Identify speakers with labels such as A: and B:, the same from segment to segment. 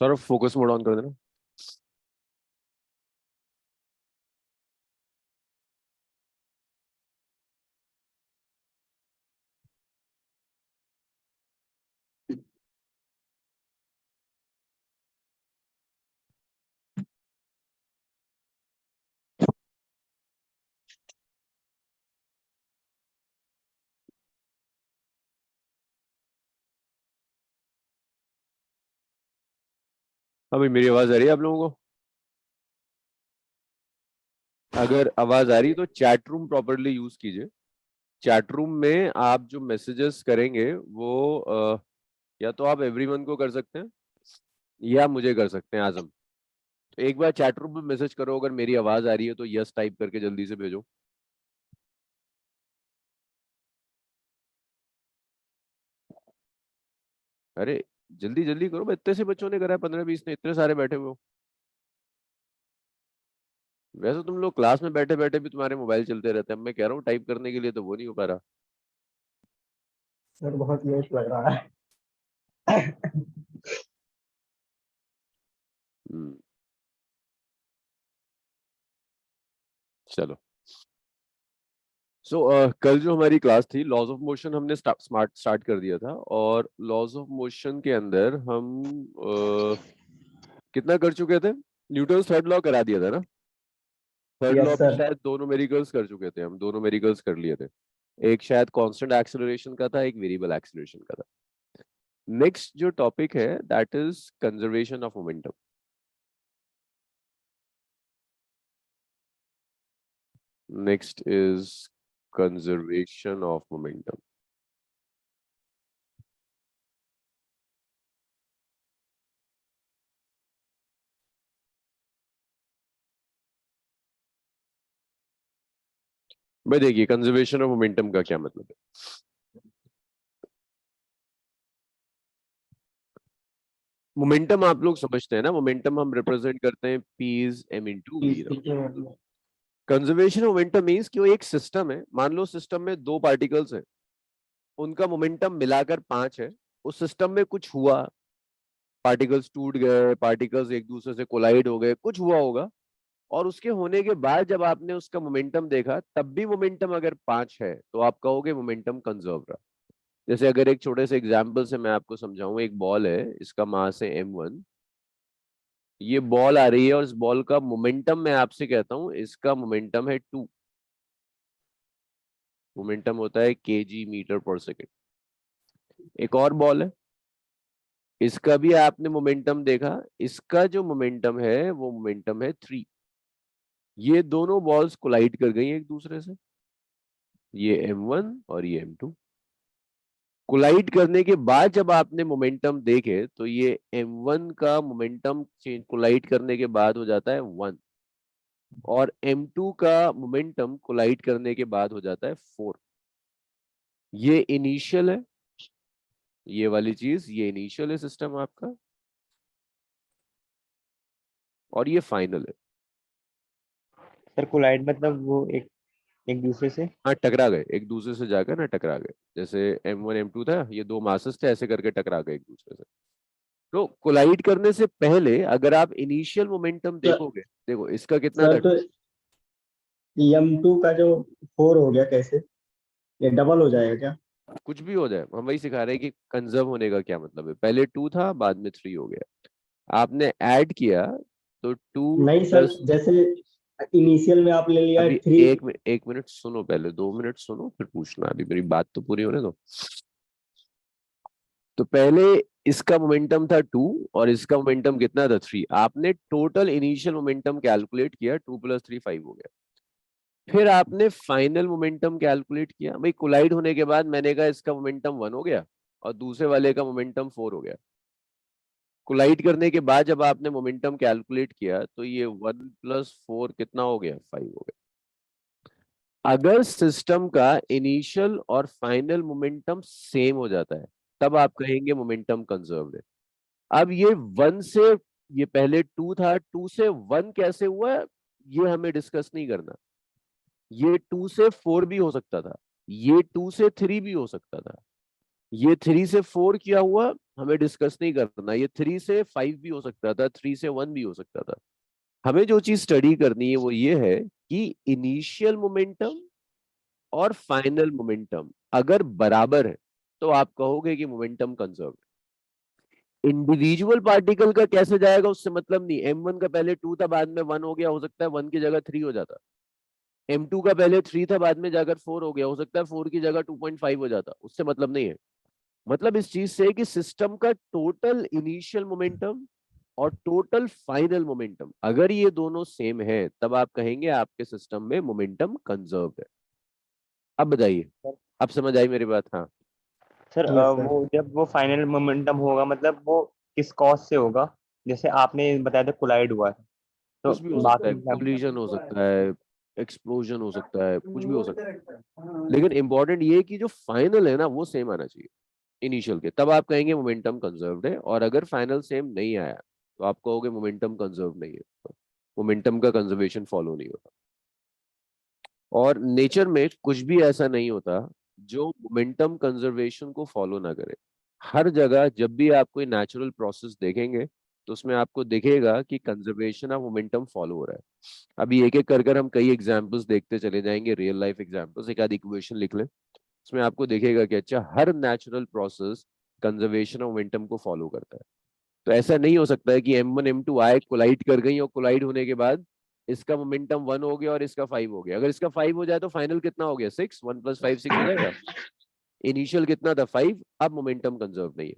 A: Sir focus mode on कर देना। अभी मेरी आवाज आ रही है आप लोगों को? अगर आवाज आ रही है तो चैट रूम प्रॉपरली यूज कीजिए। चैट रूम में आप जो मैसेजेस करेंगे वो या तो आप एवरीवन को कर सकते हैं या मुझे कर सकते हैं आजम। तो एक बार चैट रूम में मैसेज करो, अगर मेरी आवाज आ रही है तो यस टाइप करके जल्दी से भेजो। अरे जल्दी जल्दी करो, इतने से बच्चों ने करा है, 15-20 ने, इतने सारे बैठे हुए हो। वैसे तुम लोग क्लास में बैठे बैठे भी तुम्हारे मोबाइल चलते रहते हैं, मैं कह रहा हूँ टाइप करने के लिए तो वो नहीं हो पा रहा।
B: सर बहुत लेट लग रहा है।
A: चलो। कल जो हमारी क्लास थी लॉज ऑफ मोशन, हमने स्टार्ट कर दिया था। और लॉज ऑफ मोशन के अंदर हम कितना कर चुके थे? न्यूटन थर्ड लॉ करा दिया था ना। थर्ड लॉ
B: यस
A: भी
B: सर।
A: शायद दो न्यूमेरिकल्स कर चुके थे हम, दो न्यूमेरिकल्स कर लिए थे। एक शायद कांस्टेंट एक्सेलरेशन का था, एक वेरिएबल एक्सेलरेशन का था। नेक्स्ट जो टॉपिक है that is conservation of momentum. Next is conservation of momentum. भाई देखिए, कंजर्वेशन ऑफ मोमेंटम का क्या मतलब है। मोमेंटम आप लोग समझते हैं ना, मोमेंटम हम रिप्रेजेंट करते हैं P is m into v। Conservation of momentum means कि वो एक सिस्टम है, मान लो सिस्टम में दो पार्टिकल्स हैं, उनका मोमेंटम मिलाकर 5 है। उस सिस्टम में कुछ हुआ, पार्टिकल्स टूट गए, पार्टिकल्स एक दूसरे से कोलाइड हो गए, कुछ हुआ होगा। और उसके होने के बाद जब आपने उसका मोमेंटम देखा, तब भी मोमेंटम अगर 5 है तो आप कहोगे मोमेंटम कंजर्व रहा। जैसे अगर एक छोटे से एग्जाम्पल से मैं आपको समझाऊं, एक बॉल है, इसका मास है m1। ये बॉल आ रही है और इस बॉल का मोमेंटम मैं आपसे कहता हूं, इसका मोमेंटम है 2। मोमेंटम होता है kg/s। एक और बॉल है, इसका भी आपने मोमेंटम देखा, इसका जो मोमेंटम है वो मोमेंटम है 3। ये दोनों बॉल्स कोलाइड कर गई एक दूसरे से, ये m1 और ये m2। कोलाइड करने के बाद जब आपने मोमेंटम देखे तो ये m1 का मोमेंटम चेंज कोलाइड करने के बाद हो जाता है 1, और m2 का मोमेंटम कोलाइड करने के बाद हो जाता है 4। ये इनिशियल है, ये वाली चीज, ये इनिशियल है सिस्टम आपका, और ये फाइनल है।
C: सर कोलाइड मतलब वो एक एक दूसरे से।
A: हाँ, टकरा गए एक दूसरे से, जाकर ना टकरा गए। जैसे m1 m2 था, ये दो मासेस थे, ऐसे करके टकरा गए एक दूसरे से। तो कोलाइड करने से पहले अगर आप इनिशियल मोमेंटम देखोगे, देखो इसका कितना
C: सर
A: था,
C: तो M2 का जो 4 हो गया कैसे, ये डबल हो जाएगा क्या?
A: कुछ भी हो जाए, हम वही सिखा रहे हैं कि कंजर्व होने का क्या मतलब है। पहले 2 था, बाद में 3 हो गया, आपने ऐड किया तो 2
C: नहीं सर,
A: प्लस,
C: जैसे इनिशियल में आप ले लिया
A: अभी
C: 3।
A: एक मिनट सुनो, पहले 2 मिनट सुनो फिर पूछना, अभी मेरी बात तो पूरी होने दो। तो पहले इसका मोमेंटम था 2 और इसका मोमेंटम कितना था 3, आपने टोटल इनिशियल मोमेंटम कैलकुलेट किया, 2 + 3 5 हो गया। फिर आपने फाइनल मोमेंटम कैलकुलेट किया, भाई कोलाइड होने के बाद मैंने कहा इसका मोमेंटम 1 हो गया और दूसरे वाले का मोमेंटम 4 हो गया। कोलाइड करने के बाद जब आपने मोमेंटम कैलकुलेट किया तो ये 1 + 4 कितना हो गया, 5 हो गया। अगर सिस्टम का इनिशियल और फाइनल मोमेंटम सेम हो जाता है तब आप कहेंगे मोमेंटम कंजर्व्ड है। अब ये 1 से, ये पहले 2 था, 2 से 1 कैसे हुआ ये हमें डिस्कस नहीं करना। ये 2 से 4 भी हो सकता था, ये 2 से 3 भी हो सकता था, ये 3 से 4 क्या हुआ हमें डिस्कस नहीं करना, ये 3 से 5 भी हो सकता था, 3 से 1 भी हो सकता था। हमें जो चीज स्टडी करनी है वो ये है कि इनिशियल मोमेंटम और फाइनल मोमेंटम अगर बराबर है तो आप कहोगे कि मोमेंटम कंजर्व। इंडिविजुअल पार्टिकल का कैसे जाएगा उससे मतलब नहीं, M1 का पहले 2 था बाद में 1 हो गया, हो सकता है 1 की जगह 3 हो जाता। M2 का पहले 3 था बाद में जाकर 4 हो गया, हो सकता है 4 की जगह 2.5 हो जाता, उससे मतलब नहीं है। मतलब इस चीज से कि सिस्टम का टोटल इनिशियल मोमेंटम और टोटल फाइनल मोमेंटम अगर ये दोनों सेम है तब आप कहेंगे आपके सिस्टम में मोमेंटम कंजर्व है। अब बताइए, अब समझ आई मेरी बात? हाँ,
C: सर
B: यस सर।
C: वो जब वो फाइनल मोमेंटम होगा मतलब वो किस कॉज से होगा? जैसे आपने बताया था कोलाइड हुआ है, तो
A: कुछ भी हो सकता है,
C: बाकी
A: कोलिजन हो सकता है, एक्सप्लोजन हो सकता है, कुछ भी हो सकता है, लेकिन इंपॉर्टेंट ये है कि जो फाइनल है ना वो सेम आना चाहिए इनिशियल के, तब आप कहेंगे मोमेंटम कंजर्व्ड है। और अगर फाइनल सेम नहीं आया तो आप कहोगे मोमेंटम कंजर्व नहीं है, मोमेंटम का कंजर्वेशन फॉलो नहीं होता। और नेचर में कुछ भी ऐसा नहीं होता जो मोमेंटम कंजर्वेशन को फॉलो ना करे। हर जगह जब भी आप कोई नेचुरल प्रोसेस देखेंगे तो उसमें आपको दिखेगा कि कंजर्वेशन ऑफ मोमेंटम फॉलो हो रहा है। अभी एक एक कर कर हम कई एग्जांपल्स देखते चले जाएंगे, रियल लाइफ एग्जांपल्स, एक आध इक्वेशन लिख लें, उसमें आपको दिखेगा कि अच्छा हर natural process conservation of momentum को फॉलो करता है। तो ऐसा नहीं हो सकता है कि M1 M2 आए कोलाइड कर गई और कोलाइड होने के बाद इसका मोमेंटम 1 हो गया और इसका 5 हो गया। अगर इसका 5 हो जाए तो फाइनल कितना हो गया, 6, 1 + 5 6 हो जाएगा। इनिशियल कितना था, 5, अब मोमेंटम कंजर्व नहीं है।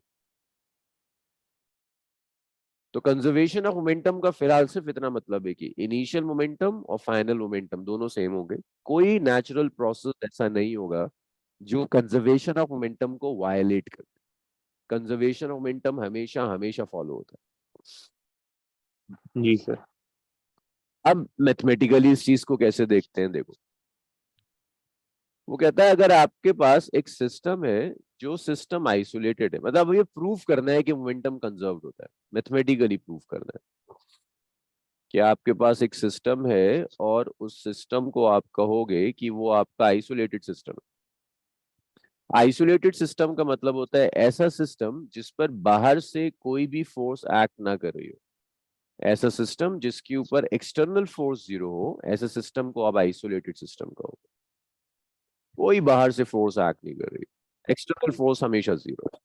A: तो कंजर्वेशन ऑफ मोमेंटम का फिलहाल सिर्फ इतना मतलब है कि इनिशियल मोमेंटम और फाइनल मोमेंटम दोनों सेम होंगे। कोई नेचुरल प्रोसेस ऐसा नहीं होगा जो कंजर्वेशन ऑफ मोमेंटम को वायलेट करे। कंजर्वेशन ऑफ मोमेंटम हमेशा हमेशा फॉलो होता
C: जी सर।
A: है। अब मैथमेटिकली इस चीज को कैसे देखते हैं, देखो वो कहता है अगर आपके पास एक सिस्टम है जो सिस्टम आइसोलेटेड है, मतलब ये प्रूफ करना है कि मोमेंटम कंजर्व्ड होता है, मैथमेटिकली प्रूफ करना है कि आपके पास एक सिस्टम है और उस सिस्टम को आप कहोगे कि वो आपका आइसोलेटेड सिस्टम है। आइसोलेटेड सिस्टम का मतलब होता है ऐसा सिस्टम जिस पर बाहर से कोई भी फोर्स एक्ट ना कर रही हो, ऐसा सिस्टम जिसके ऊपर एक्सटर्नल फोर्स 0 हो, ऐसे सिस्टम को आप आइसोलेटेड सिस्टम कहो। कोई बाहर से फोर्स एक्ट नहीं कर रही, एक्सटर्नल फोर्स हमेशा 0 है,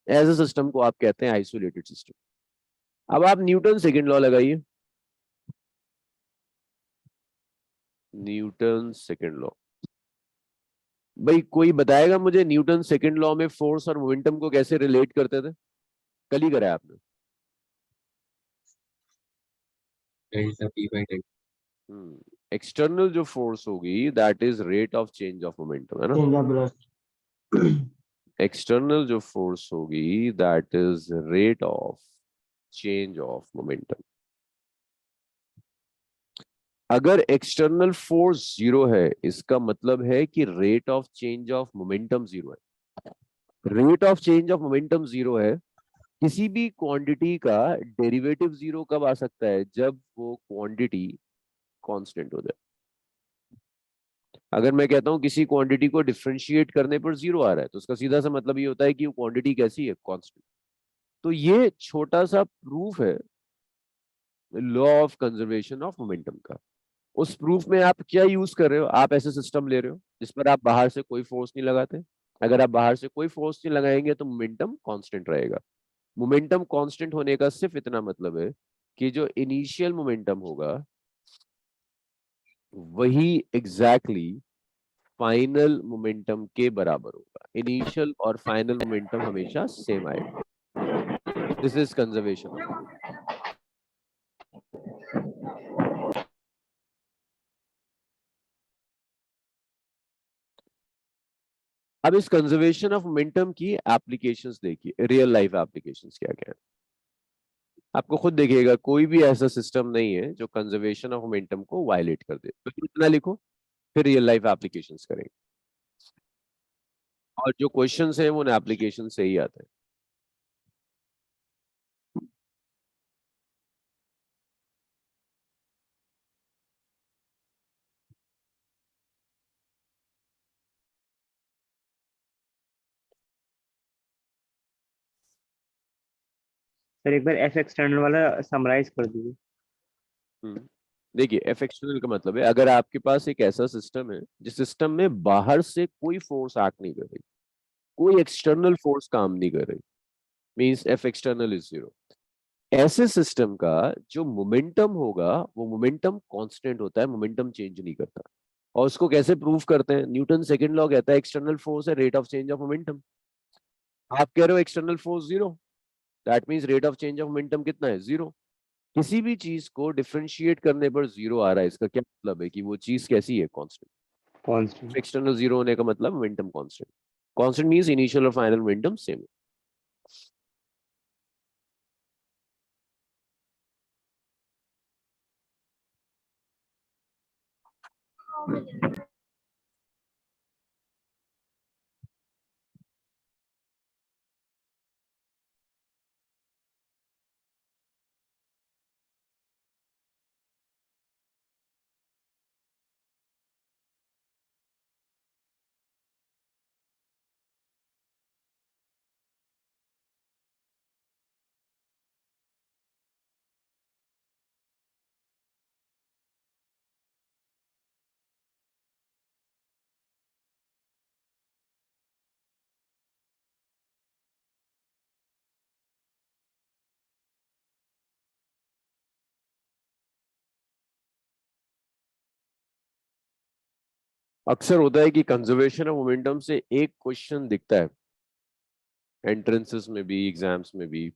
A: ऐसे सिस्टम को आप कहते हैं आइसोलेटेड सिस्टम। अब आप न्यूटन सेकंड लॉ लगाइए, न्यूटन सेकंड लॉ। भाई कोई बताएगा मुझे न्यूटन सेकंड लॉ में फोर्स और मोमेंटम को कैसे रिलेट करते थे? कल ही करा है आपने। एक्सटर्नल जो फोर्स होगी that is rate of change of momentum, है ना?
B: चेंज ऑफ
A: एक्सटर्नल जो फोर्स होगी that is rate of change of momentum. अगर एक्सटर्नल फोर्स 0 है इसका मतलब है कि rate of change of momentum 0 है। Rate of change of momentum 0 है, किसी भी क्वांटिटी का डेरिवेटिव 0 कब आ सकता है, जब वो क्वांटिटी कांस्टेंट हो जाए। अगर मैं कहता हूं किसी क्वांटिटी को डिफरेंशिएट करने पर 0 आ रहा है तो उसका सीधा सा मतलब ये होता है कि वो क्वांटिटी कैसी है, कांस्टेंट। तो ये छोटा सा प्रूफ है law of conservation of momentum का। उस प्रूफ में आप क्या यूज कर रहे हो, आप ऐसे सिस्टम ले रहे हो जिस पर आप बाहर से कोई फोर्स नहीं लगाते। अगर आप बाहर से कोई फोर्स नहीं लगाएंगे तो मोमेंटम कांस्टेंट रहेगा। मोमेंटम कांस्टेंट होने का सिर्फ इतना मतलब है कि जो इनिशियल मोमेंटम होगा वही एग्जैक्टली फाइनल मोमेंटम के बराबर होगा। इनिशियल और फाइनल मोमेंटम हमेशा सेम आएगा। This is conservation of momentum. अब इस कंजर्वेशन ऑफ मोमेंटम की एप्लीकेशंस देखिए, रियल लाइफ एप्लीकेशंस क्या क्या है। आपको खुद देखिएगा कोई भी ऐसा सिस्टम नहीं है जो कंजर्वेशन ऑफ मोमेंटम को वायलेट कर दे। तो इतना लिखो, फिर रियल लाइफ एप्लीकेशंस करेंगे। और जो क्वेश्चंस हैं वो उन एप्लीकेशन से ही आते हैं।
C: सर एक बार एफ एक्सटर्नल वाला समराइज कर दीजिए।
A: हम्म। देखिए एफ एक्सटर्नल का मतलब है अगर आपके पास एक ऐसा सिस्टम है जिस सिस्टम में बाहर से कोई फोर्स एक्ट नहीं कर रही, कोई एक्सटर्नल फोर्स काम नहीं कर रही, means F external is zero. ऐसे सिस्टम का जो मोमेंटम होगा वो मोमेंटम कांस्टेंट होता है, मोमेंटम चेंज नहीं करता। और उसको कैसे प्रूव करते हैं, न्यूटन सेकंड लॉ कहता है एक्सटर्नल फोर्स है rate of change of momentum. आप कह रहे हो external force zero, that means rate of change of momentum कितना है, जीरो। किसी भी चीज को डिफरेंशिएट करने पर जीरो आ रहा है, इसका क्या मतलब है कि वो चीज कैसी है, कांस्टेंट।
C: कांस्टेंट।
A: एक्सटर्नल जीरो होने का मतलब momentum constant. Constant means initial और फाइनल मोमेंटम सेम। अक्सर होता है कि कंजर्वेशन ऑफ मोमेंटम से एक क्वेश्चन दिखता है एंट्रेंसेस में भी, एग्जाम्स में भी।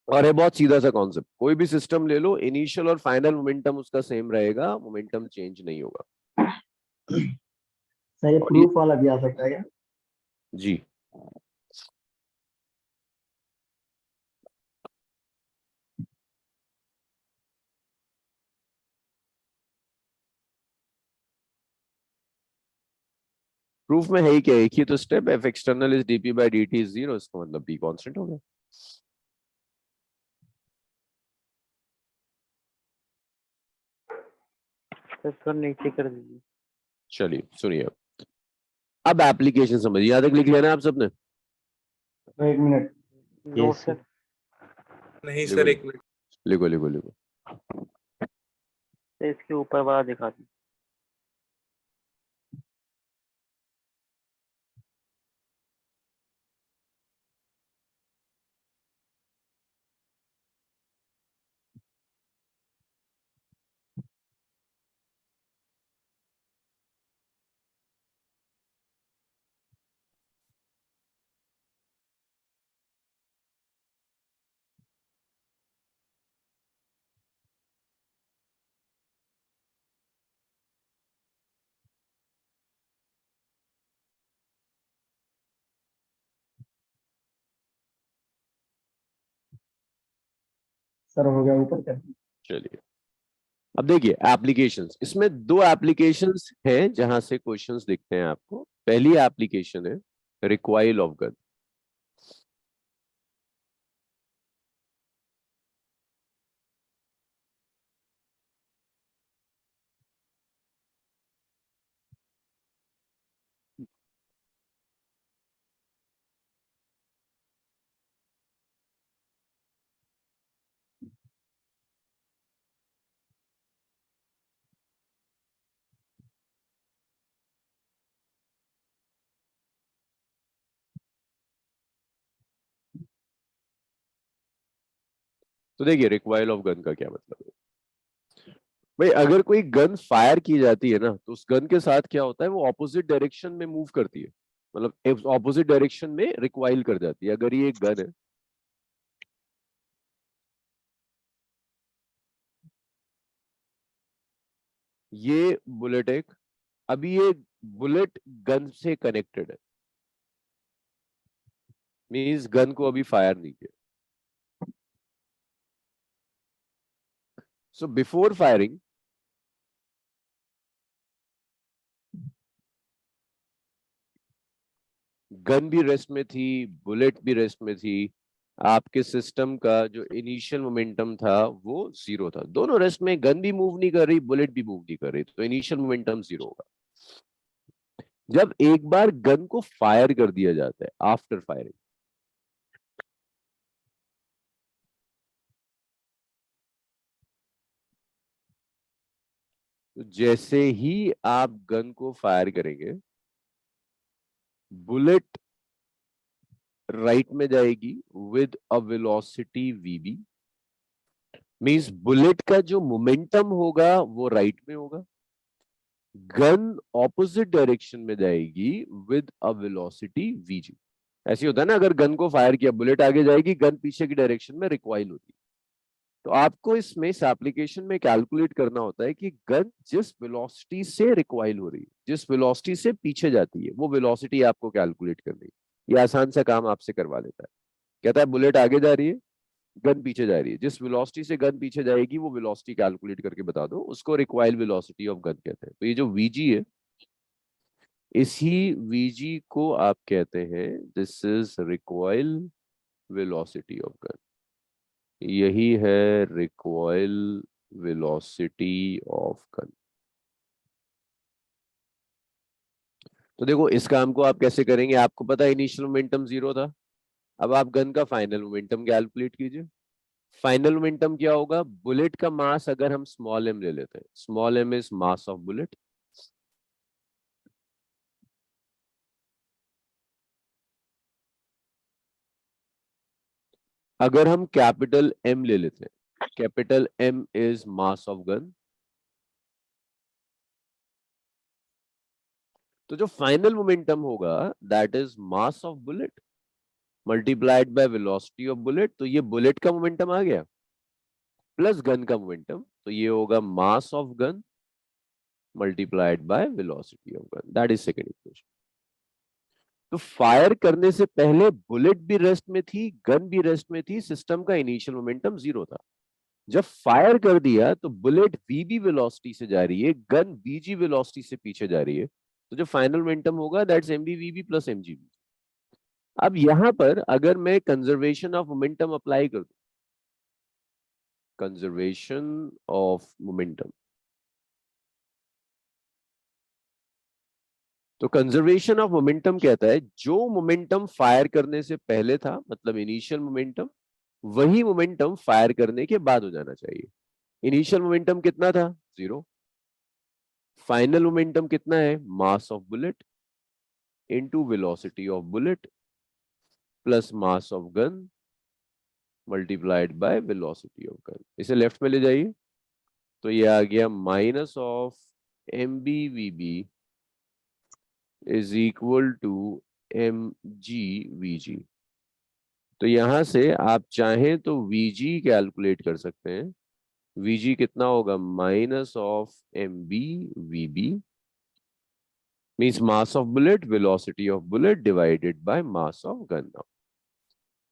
A: और है बहुत सीधा सा कॉन्सेप्ट, कोई भी सिस्टम ले लो, इनिशियल और फाइनल मोमेंटम उसका सेम रहेगा, मोमेंटम चेंज नहीं होगा।
B: सर ये
A: और ये
B: प्रूफ वाला भी आ सकता है क्या?
A: जी, प्रूफ में है ही क्या, एक ही तो step, F external is DP by D T is zero, इसका मतलब बी कांस्टेंट हो गया।
C: सर थोड़ा नीचे कर दीजिए।
A: चलिए सुनिए, अब एप्लीकेशन समझिए, यहाँ तक लिख लेना आप सबने।
B: तो एक मिनट।
C: ये
D: नोट
C: सर।
D: सर। नहीं
A: लिखो
D: सर,
A: लिखो
D: एक मिनट।
A: लिखो लिखो लिखो।
C: सर इसके ऊपर वाला दिखा दीजिए।
B: सर हो गया, ऊपर कर दीजिए।
A: चलिए अब देखिए एप्लीकेशंस, इसमें दो एप्लीकेशंस हैं जहां से क्वेश्चंस दिखते हैं आपको। पहली एप्लीकेशन है रिक्वाइल ऑफ गन। तो देखिए रिकॉइल ऑफ गन का क्या मतलब है भाई, अगर कोई गन फायर की जाती है ना तो उस गन के साथ क्या होता है, वो ऑपोजिट डायरेक्शन में मूव करती है, मतलब ऑपोजिट डायरेक्शन में रिकॉइल कर जाती है। अगर ये एक गन है, ये बुलेट एक, अभी ये बुलेट गन से कनेक्टेड है, मींस गन को अभी फायर नहीं किया। सो बिफोर फायरिंग गन भी रेस्ट में थी, बुलेट भी रेस्ट में थी, आपके सिस्टम का जो इनिशियल मोमेंटम था वो जीरो था। दोनों रेस्ट में, गन भी मूव नहीं कर रही, बुलेट भी मूव नहीं कर रही, तो इनिशियल मोमेंटम जीरो होगा। जब एक बार गन को फायर कर दिया जाता है, आफ्टर फायरिंग, तो जैसे ही आप गन को फायर करेंगे, बुलेट राइट में जाएगी with a velocity VB, means bullet का जो मोमेंटम होगा वो राइट में होगा। गन ऑपोजिट डायरेक्शन में जाएगी विद अ वेलोसिटी वीजी। ऐसे होता है ना, अगर गन को फायर किया, बुलेट आगे जाएगी, गन पीछे की डायरेक्शन में रिकॉइल होती है। तो आपको इसमें इस एप्लीकेशन में कैलकुलेट करना होता है कि गन जिस वेलोसिटी से रिकॉइल हो रही है, जिस वेलोसिटी से पीछे जाती है, वो वेलोसिटी आपको कैलकुलेट करनी है। ये आसान सा काम आपसे करवा लेता है। कहता है बुलेट आगे जा रही है, गन पीछे जा रही है, जिस वेलोसिटी से गन पीछे जाएगी वो वेलोसिटी कैलकुलेट करके बता दो, उसको रिक्वाइल वेलोसिटी ऑफ गन कहते हैं। तो ये जो वीजी है, इसी वीजी को आप कहते हैं this is recoil velocity of gun. यही है रिक्वाइल वेलोसिटी ऑफ गन। तो देखो इस काम को आप कैसे करेंगे, आपको पता है इनिशियल मोमेंटम जीरो था, अब आप गन का फाइनल मोमेंटम कैलकुलेट कीजिए। फाइनल मोमेंटम क्या होगा, बुलेट का मास अगर हम स्मॉल एम ले लेते हैं, small M is mass of bullet, अगर हम कैपिटल एम ले लेते हैं, capital M is mass of gun, तो जो फाइनल मोमेंटम होगा that is mass of bullet multiplied by velocity of bullet. तो ये बुलेट का मोमेंटम आ गया प्लस गन का मोमेंटम, तो ये होगा मास of gun multiplied by velocity of gun, that is second equation. तो फायर करने से पहले बुलेट भी रेस्ट में थी, गन भी रेस्ट में थी, सिस्टम का इनिशियल मोमेंटम जीरो था। जब फायर कर दिया तो बुलेट वीबी वेलोसिटी से जा रही है, गन बीजी वेलोसिटी से पीछे जा रही है, तो जो फाइनल मोमेंटम होगा दैट्स एमबीवीबी प्लस एमजीबी। अब यहां पर अगर मैं कंजर्वेशन ऑफ मोमेंटम अप्लाई कर दूं, कंजर्वेशन ऑफ मोमेंटम, तो कंजर्वेशन ऑफ मोमेंटम कहता है जो मोमेंटम फायर करने से पहले था, मतलब इनिशियल मोमेंटम, वही मोमेंटम फायर करने के बाद हो जाना चाहिए। इनिशियल मोमेंटम कितना था, जीरो। फाइनल मोमेंटम कितना है, mass of bullet into velocity of bullet plus mass of gun multiplied by velocity of gun. इसे लेफ्ट में ले जाइए, तो ये आ गया minus of M B V B is equal to M G V G. तो यहां से आप चाहें तो वी जी कैलकुलेट कर सकते हैं। वी जी कितना होगा, minus of M B V B means mass of bullet velocity of bullet divided by mass of gun.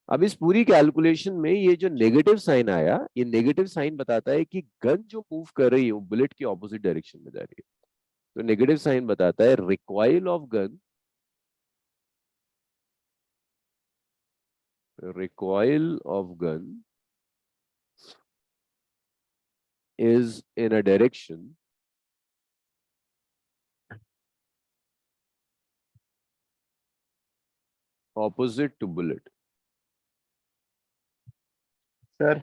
A: अब इस पूरी कैलकुलेशन में ये जो नेगेटिव साइन आया, ये नेगेटिव साइन बताता है कि गन जो मूव कर रही है वो बुलेट की ऑपोजिट डायरेक्शन में जा रही है। तो नेगेटिव साइन बताता है recoil of gun, recoil of gun is in a direction opposite to bullet।
C: Sir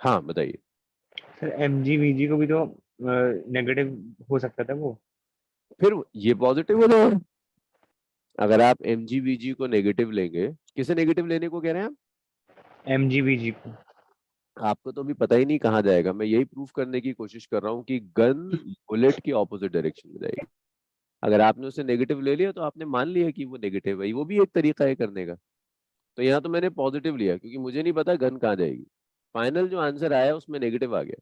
A: हाँ बताइए।
C: सर एमजीवीजी को भी तो नेगेटिव हो सकता था वो।
A: फिर ये पॉजिटिव हो जाएगा। अगर आप एमजीवीजी को नेगेटिव लेंगे, किसे नेगेटिव लेने को कह रहे हैं आप,
C: एमजीवीजी को
A: आपको तो अभी पता ही नहीं कहाँ जाएगा। मैं यही प्रूफ करने की कोशिश कर रहा हूँ कि गन बुलेट की ऑपोजिट डायरेक्शन में जाएगी। अगर आपने उसे नेगेटिव ले लिया तो आपने मान लिया कि वो नेगेटिव है, वो भी एक तरीका है करने का। तो यहाँ तो मैंने पॉजिटिव लिया क्योंकि मुझे नहीं पता गन कहाँ जाएगी। फाइनल जो आंसर आया उसमें नेगेटिव आ गया,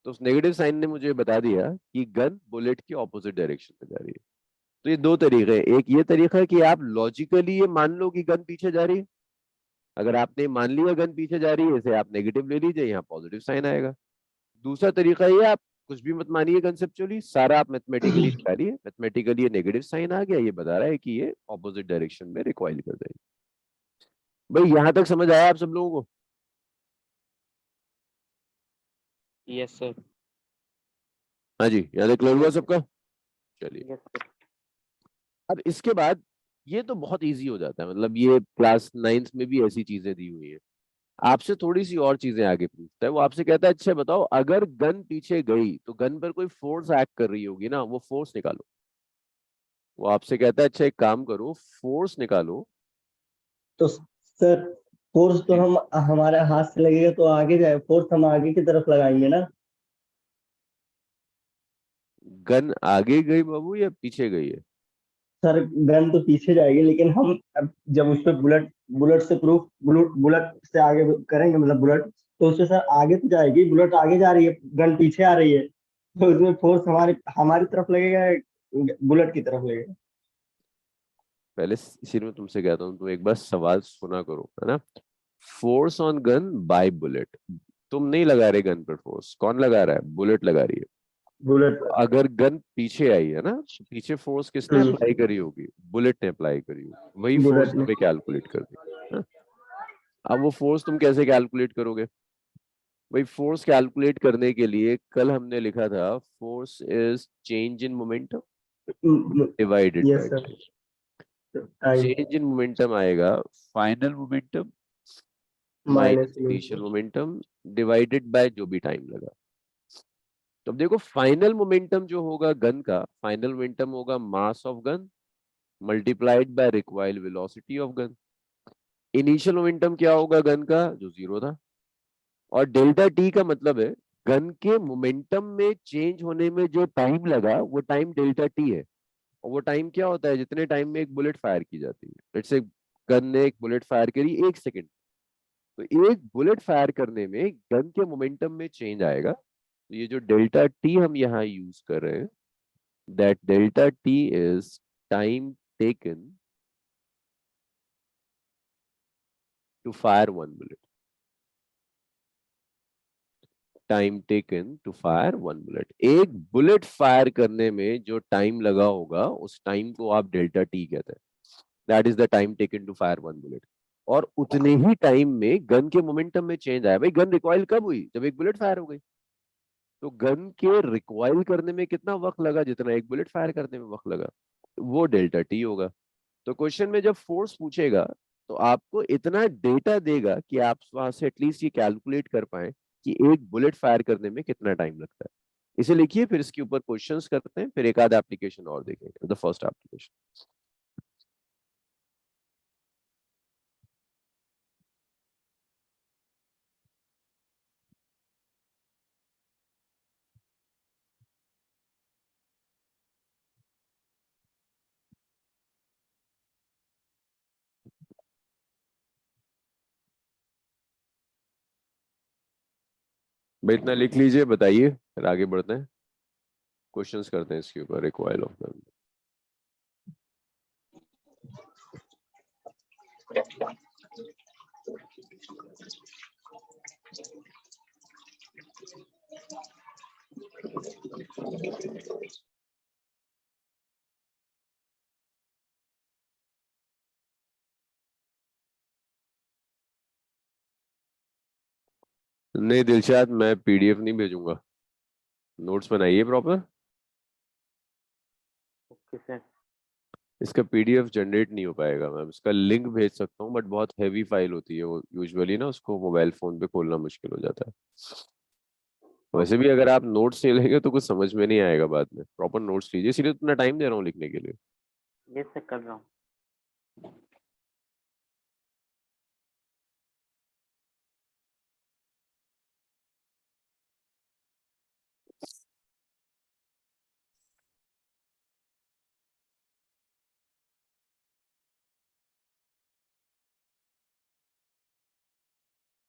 A: तो उस नेगेटिव साइन ने मुझे बता दिया कि गन बुलेट की ऑपोजिट डायरेक्शन में जा रही है। तो ये दो तरीके हैं। एक ये तरीका है कि आप लॉजिकली ये मान लो कि गन पीछे जा रही है। अगर आपने मान लिया गन पीछे जा रही है, इसे आप नेगेटिव ले लीजिए, यहाँ पॉजिटिव साइन आएगा। दूसरा तरीका ये, आप कुछ भी मत मानिए कंसेप्चुअली, सारा आप मैथमेटिकली निकालिए, मैथमेटिकली ये नेगेटिव साइन आ गया, ये बता रहा है कि ये ऑपोजिट डायरेक्शन में रिकॉइल कर जाएगी। भाई यहां तक समझ आया आप सब लोगों को?
C: Yes sir.
A: हाँ जी, यहाँ तक क्लियर हुआ सबका? चलिए,
C: यस सर।
A: अब इसके बाद ये तो बहुत इजी हो जाता है, मतलब ये क्लास 9th में भी ऐसी चीजें दी हुई है। आपसे थोड़ी सी और चीजें आगे पूछता है। वो आपसे कहता है अच्छा बताओ, अगर गन पीछे गई तो गन पर कोई फोर्स एक्ट कर रही होगी ना, वो फोर्स निकालो। वो आपसे कहता है अच्छा एक काम करो, फोर्स निकालो।
B: तो सर फोर्स तो हम हमारे हाथ से लगेगा तो आगे जाए, फोर्स हम आगे की तरफ लगाएंगे ना।
A: गन आगे गई बाबू या पीछे गई है?
B: सर गन तो पीछे जाएगी, लेकिन हम अब जब उस पर बुलेट बुलेट से प्रूफ बुलेट बुलेट से आगे करेंगे, मतलब बुलेट, तो उससे सर आगे तो जाएगी, बुलेट आगे जा रही है, गन पीछे आ रही है, तो उसमें फोर्स हमारी हमारी तरफ लगेगा या बुलेट की तरफ लगेगा।
A: पहले इसी में तुमसे कहता हूँ, तुम एक बार सवाल सुना करो, है ना। Force on gun by bullet. तुम नहीं लगा रहे गन पर फोर्स, कौन लगा रहा है? बुलेट लगा रही है।
B: बुलेट।
A: अगर गन पीछे आई है ना, तो पीछे फोर्स किसने अप्लाई
B: हम्म।
A: करी होगी? बुलेट ने अप्लाई करी होगी, वही फोर्स
B: बुलेट में।
A: तुम्हें कैलकुलेट कर दी। हाँ? अब वो फोर्स तुम कैसे कैलकुलेट करोगे? भाई फोर्स कैलकुलेट करने के लिए कल हमने लिखा था, force is change in momentum divided
B: yes
A: by
B: sir.
A: Time.
B: Time
A: change in momentum आएगा final momentum
B: minus
A: minus initial momentum divided by जो भी टाइम लगा। तो अब देखो, फाइनल मोमेंटम जो होगा गन का, फाइनल मोमेंटम होगा मास of gun multiplied bye required velocity of gun. Initial momentum क्या होगा गन का? जो जीरो था। और डेल्टा टी का मतलब है गन के मोमेंटम में चेंज होने में जो टाइम लगा, वो टाइम डेल्टा टी है। और वो टाइम क्या होता है? जितने टाइम में एक बुलेट फायर की जाती है। लेट्स से गन ने एक बुलेट फायर करी 1 सेकंड, तो एक बुलेट फायर करने में गन के मोमेंटम में चेंज आएगा। तो ये जो डेल्टा टी हम यहाँ यूज कर रहे हैं, that delta T is time taken to fire one bullet. Time taken to fire one bullet, एक बुलेट फायर करने में जो टाइम लगा होगा उस टाइम को आप डेल्टा टी कहते हैं। That is the time taken to fire one bullet. और उतने ही टाइम में गन के मोमेंटम में चेंज आया। भाई गन रिकॉइल कब हुई? जब एक बुलेट फायर हो गई। तो गन के रिकॉइल करने में कितना वक्त लगा? जितना एक बुलेट फायर करने में वक्त लगा, वो डेल्टा टी होगा। तो क्वेश्चन में जब फोर्स पूछेगा तो आपको इतना डेटा देगा कि आप वहां से एटलीस्ट ये कैलकुलेट कर पाए कि एक बुलेट फायर करने में कितना टाइम लगता है। इसे लिखिए, फिर इसके ऊपर क्वेश्चंस करते हैं, फिर एक आध एप्लीकेशन और देखेंगे। The first application. भाई इतना लिख लीजिए, बताइए, फिर आगे बढ़ते हैं, क्वेश्चंस करते हैं इसके ऊपर। Recoil of gun. नहीं दिलशाद, मैं पीडीएफ नहीं भेजूंगा, नोट्स बनाइए प्रॉपर।
C: Okay sir.
A: इसका पीडीएफ जनरेट नहीं हो पाएगा। मैं इसका लिंक भेज सकता हूँ, बट बहुत हैवी फाइल होती है वो, यूजुअली ना उसको मोबाइल फोन पे खोलना मुश्किल हो जाता है। वैसे भी अगर आप नोट्स नहीं लेंगे तो कुछ समझ में नहीं आएगा बाद में। प्रॉपर नोट्स लीजिए, इसीलिए तो इतना टाइम दे रहा हूँ लिखने के लिए।
C: यस सर, कर रहा हूँ।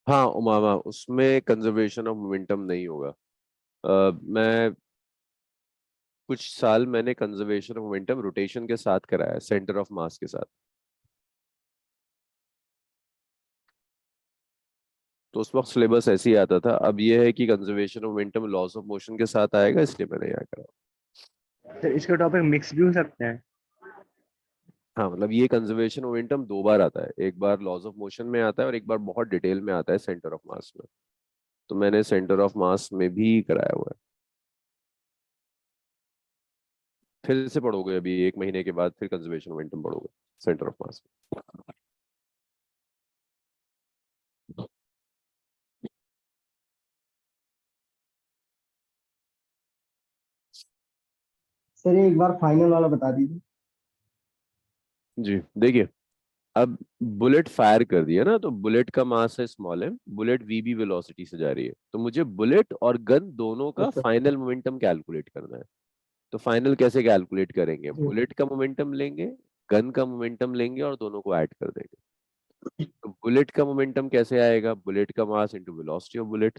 A: हाँ उमामा, उसमें कंजर्वेशन ऑफ मोमेंटम नहीं होगा। मैं कुछ साल मैंने कंजर्वेशन ऑफ मोमेंटम रोटेशन के साथ कराया, सेंटर ऑफ मास के साथ। तो उस वक्त सिलेबस ऐसे ही आता था। अब ये है कि conservation of momentum loss of motion के साथ आएगा, इसलिए मैंने यहाँ करा।
C: तो इसके टॉपिक मिक्स भी हो सकते हैं।
A: हाँ मतलब ये कंजर्वेशन मोमेंटम दो बार आता है, एक बार लॉस ऑफ मोशन में आता है और एक बार बहुत डिटेल में आता है सेंटर ऑफ मास में। तो मैंने सेंटर ऑफ मास में भी कराया हुआ है। फिर से पढ़ोगे अभी एक महीने के बाद, फिर कंजर्वेशन मोमेंटम पढ़ोगे सेंटर ऑफ मास।
B: सर ये एक बार फाइनल वाला बता दीजिए।
A: जी देखिए, अब बुलेट फायर कर दिया ना, तो बुलेट का मास है स्मॉल एम, बुलेट वीबी वेलोसिटी से जा रही है, तो मुझे बुलेट और गन दोनों का
B: yes sir.
A: Final momentum calculate करना है। तो फाइनल कैसे कैलकुलेट करेंगे?
B: जी।
A: बुलेट का मोमेंटम लेंगे, गन का मोमेंटम लेंगे और दोनों को ऐड कर देंगे। तो बुलेट का मोमेंटम कैसे आएगा? बुलेट का mass into velocity of bullet.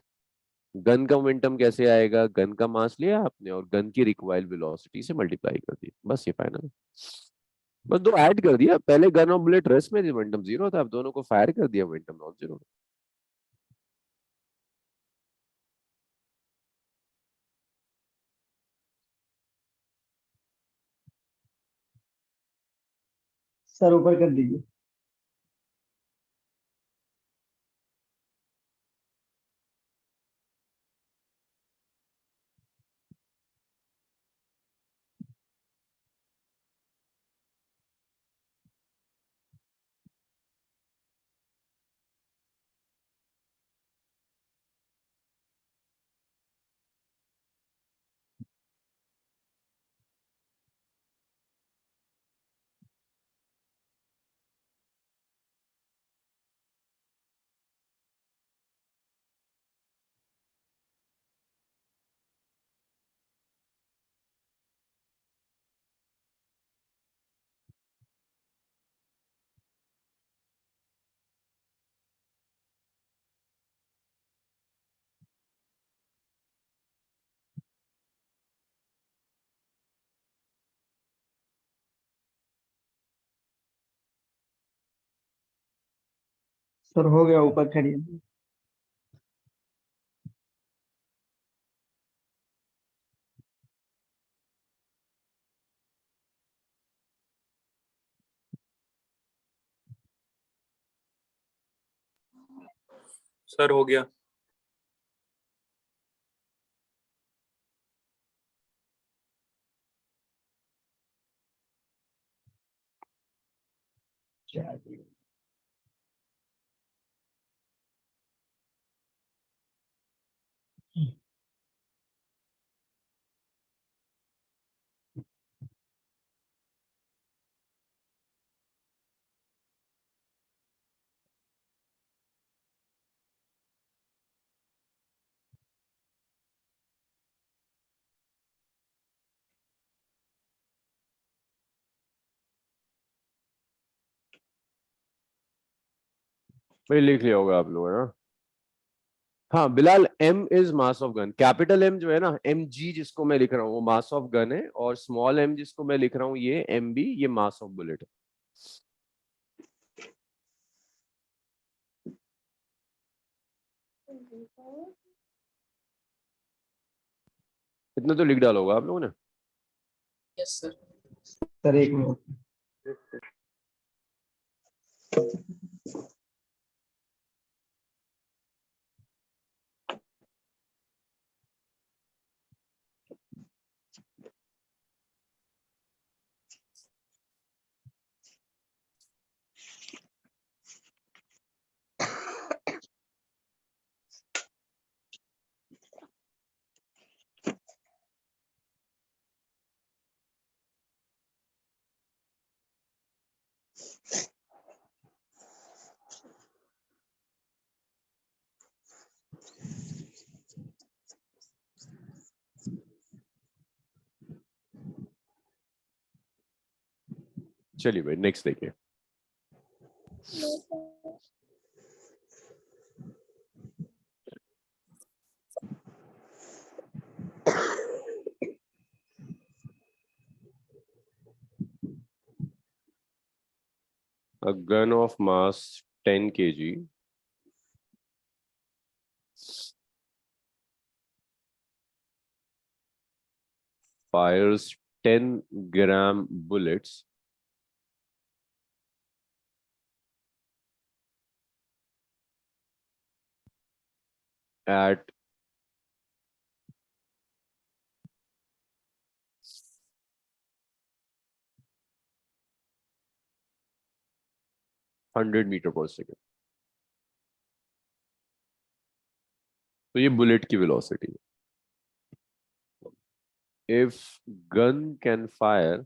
A: Gun का मोमेंटम कैसे आएगा? गन का मास लिया आपने और गन की रिक्वायर्ड वेलोसिटी से मल्टीप्लाई कर दिया, बस ये फाइनल है। बस दो ऐड कर दिया, पहले गन और बुलेट रेस में मोमेंटम जीरो था, अब दोनों को फायर कर दिया, मोमेंटम नॉन जीरो।
B: सर ऊपर कर दीजिए। सर हो गया, ऊपर करिए।
D: सर हो गया।
B: चलिए।
A: भाई लिख लिया होगा आप लोगों ने ना? हाँ Bilal, M is mass of gun. Capital M जो है ना, एम जी जिसको मैं लिख रहा हूँ वो मास ऑफ गन है, और स्मॉल एम जिसको मैं लिख रहा हूँ ये एम बी, ये मास ऑफ बुलेट है। इतना तो लिख डाला होगा आप लोगों ने।
D: Yes sir.
B: सर एक मिनट।
A: चलिए भाई नेक्स्ट देखिए। a gun of mass 10 kg fires 10-gram bullets at 100 metre पर सेकेंड। तो ये बुलेट की वेलोसिटी है। If gun can fire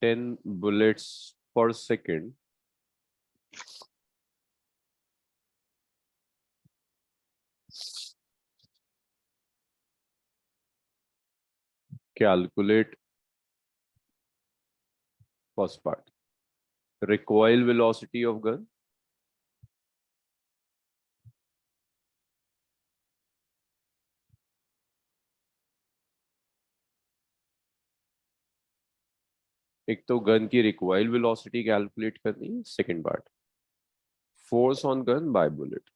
A: 10 bullets per second, calculate first part. Recoil velocity of gun, एक तो गन की रिकॉइल वेलोसिटी कैलकुलेट करनी है, second part force on gun by bullet.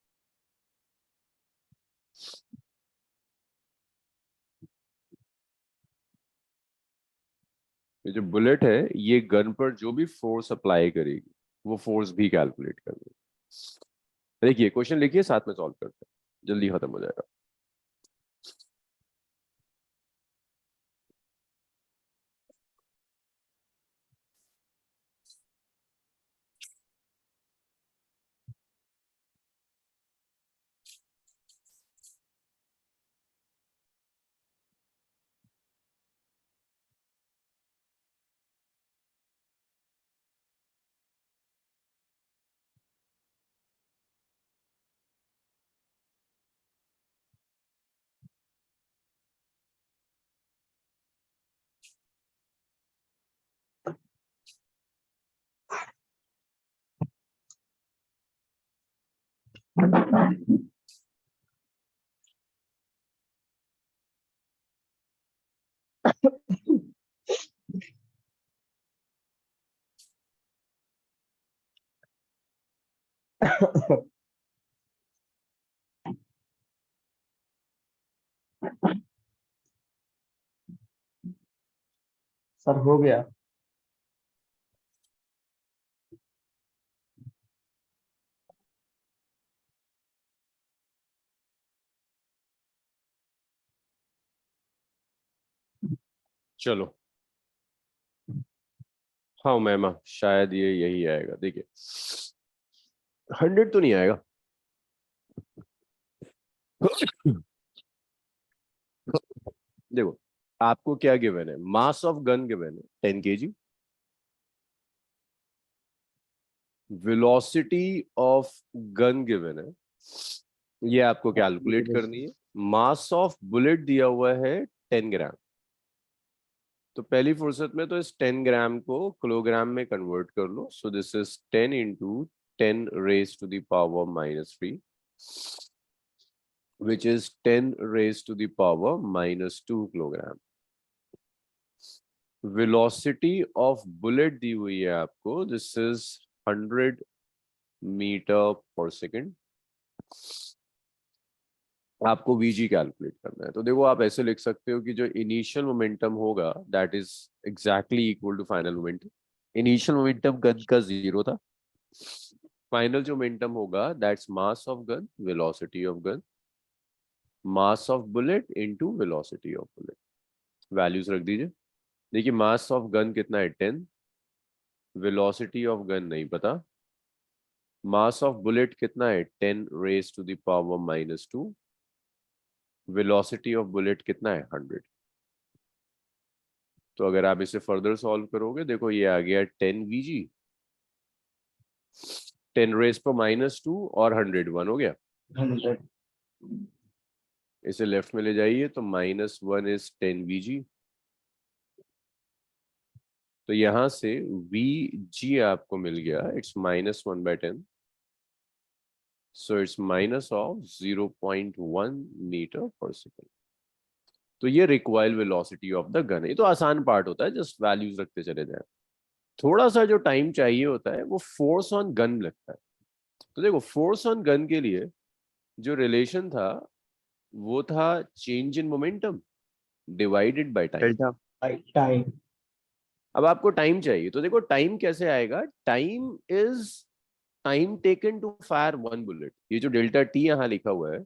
A: ये जो बुलेट है ये गन पर जो भी फोर्स अप्लाई करेगी वो फोर्स भी कैलकुलेट करनी है। देखिए क्वेश्चन लिखिए, साथ में सॉल्व करते हैं, जल्दी खत्म हो जाएगा।
B: सर हो गया।
A: चलो हाँ मैम, शायद ये यही आएगा। देखिए 100 तो नहीं आएगा। देखो आपको क्या गिवन है, मास ऑफ गन गिवन है 10 kg, velocity of gun given है, ये आपको कैलकुलेट करनी है। मास ऑफ बुलेट दिया हुआ है 10 ग्राम। तो पहली फुर्सत में तो इस 10 ग्राम को किलोग्राम में कन्वर्ट कर लो। So this is 10 into 10 raise to the power -3, which is 10 raised to the power -2 kilogram. Velocity of bullet दी हुई है आपको, दिस इज 100 मीटर पर सेकेंड। आपको वीजी कैलकुलेट करना है। तो देखो आप ऐसे लिख सकते हो कि जो इनिशियल मोमेंटम होगा that is exactly equal to final momentum. Initial momentum gun का 0 था, फाइनल जो मोमेंटम होगा that's mass of gun, velocity of gun, mass of bullet into velocity of bullet. Values रख दीजिए। देखिए मास ऑफ गन कितना है 10, वेलोसिटी ऑफ गन नहीं पता, मास ऑफ बुलेट कितना है 10 raise to the power -2, velocity of bullet कितना है 100। तो अगर आप इसे फर्दर सॉल्व करोगे, देखो ये आ गया 10 VG, 10 रेज पर -2 और 100 1 हो गया।
B: 100।
A: इसे लेफ्ट में ले जाइए तो -1 इज 10 VG। तो यहां से VG आपको मिल गया, it's -1/10। So it's minus of 0.1 metre पर सेकेंड। तो ये required velocity of the gun है। ये तो आसान पार्ट होता है, जस्ट वैल्यूज रखते चले जाए। थोड़ा सा जो टाइम चाहिए होता है वो फोर्स ऑन गन लगता है। तो देखो फोर्स ऑन गन के लिए जो रिलेशन था वो था change in momentum divided by time.
C: Delta
B: time.
A: अब आपको टाइम चाहिए, तो देखो टाइम कैसे आएगा। Time is time taken to fire one bullet. ये जो डेल्टा टी यहाँ लिखा हुआ है,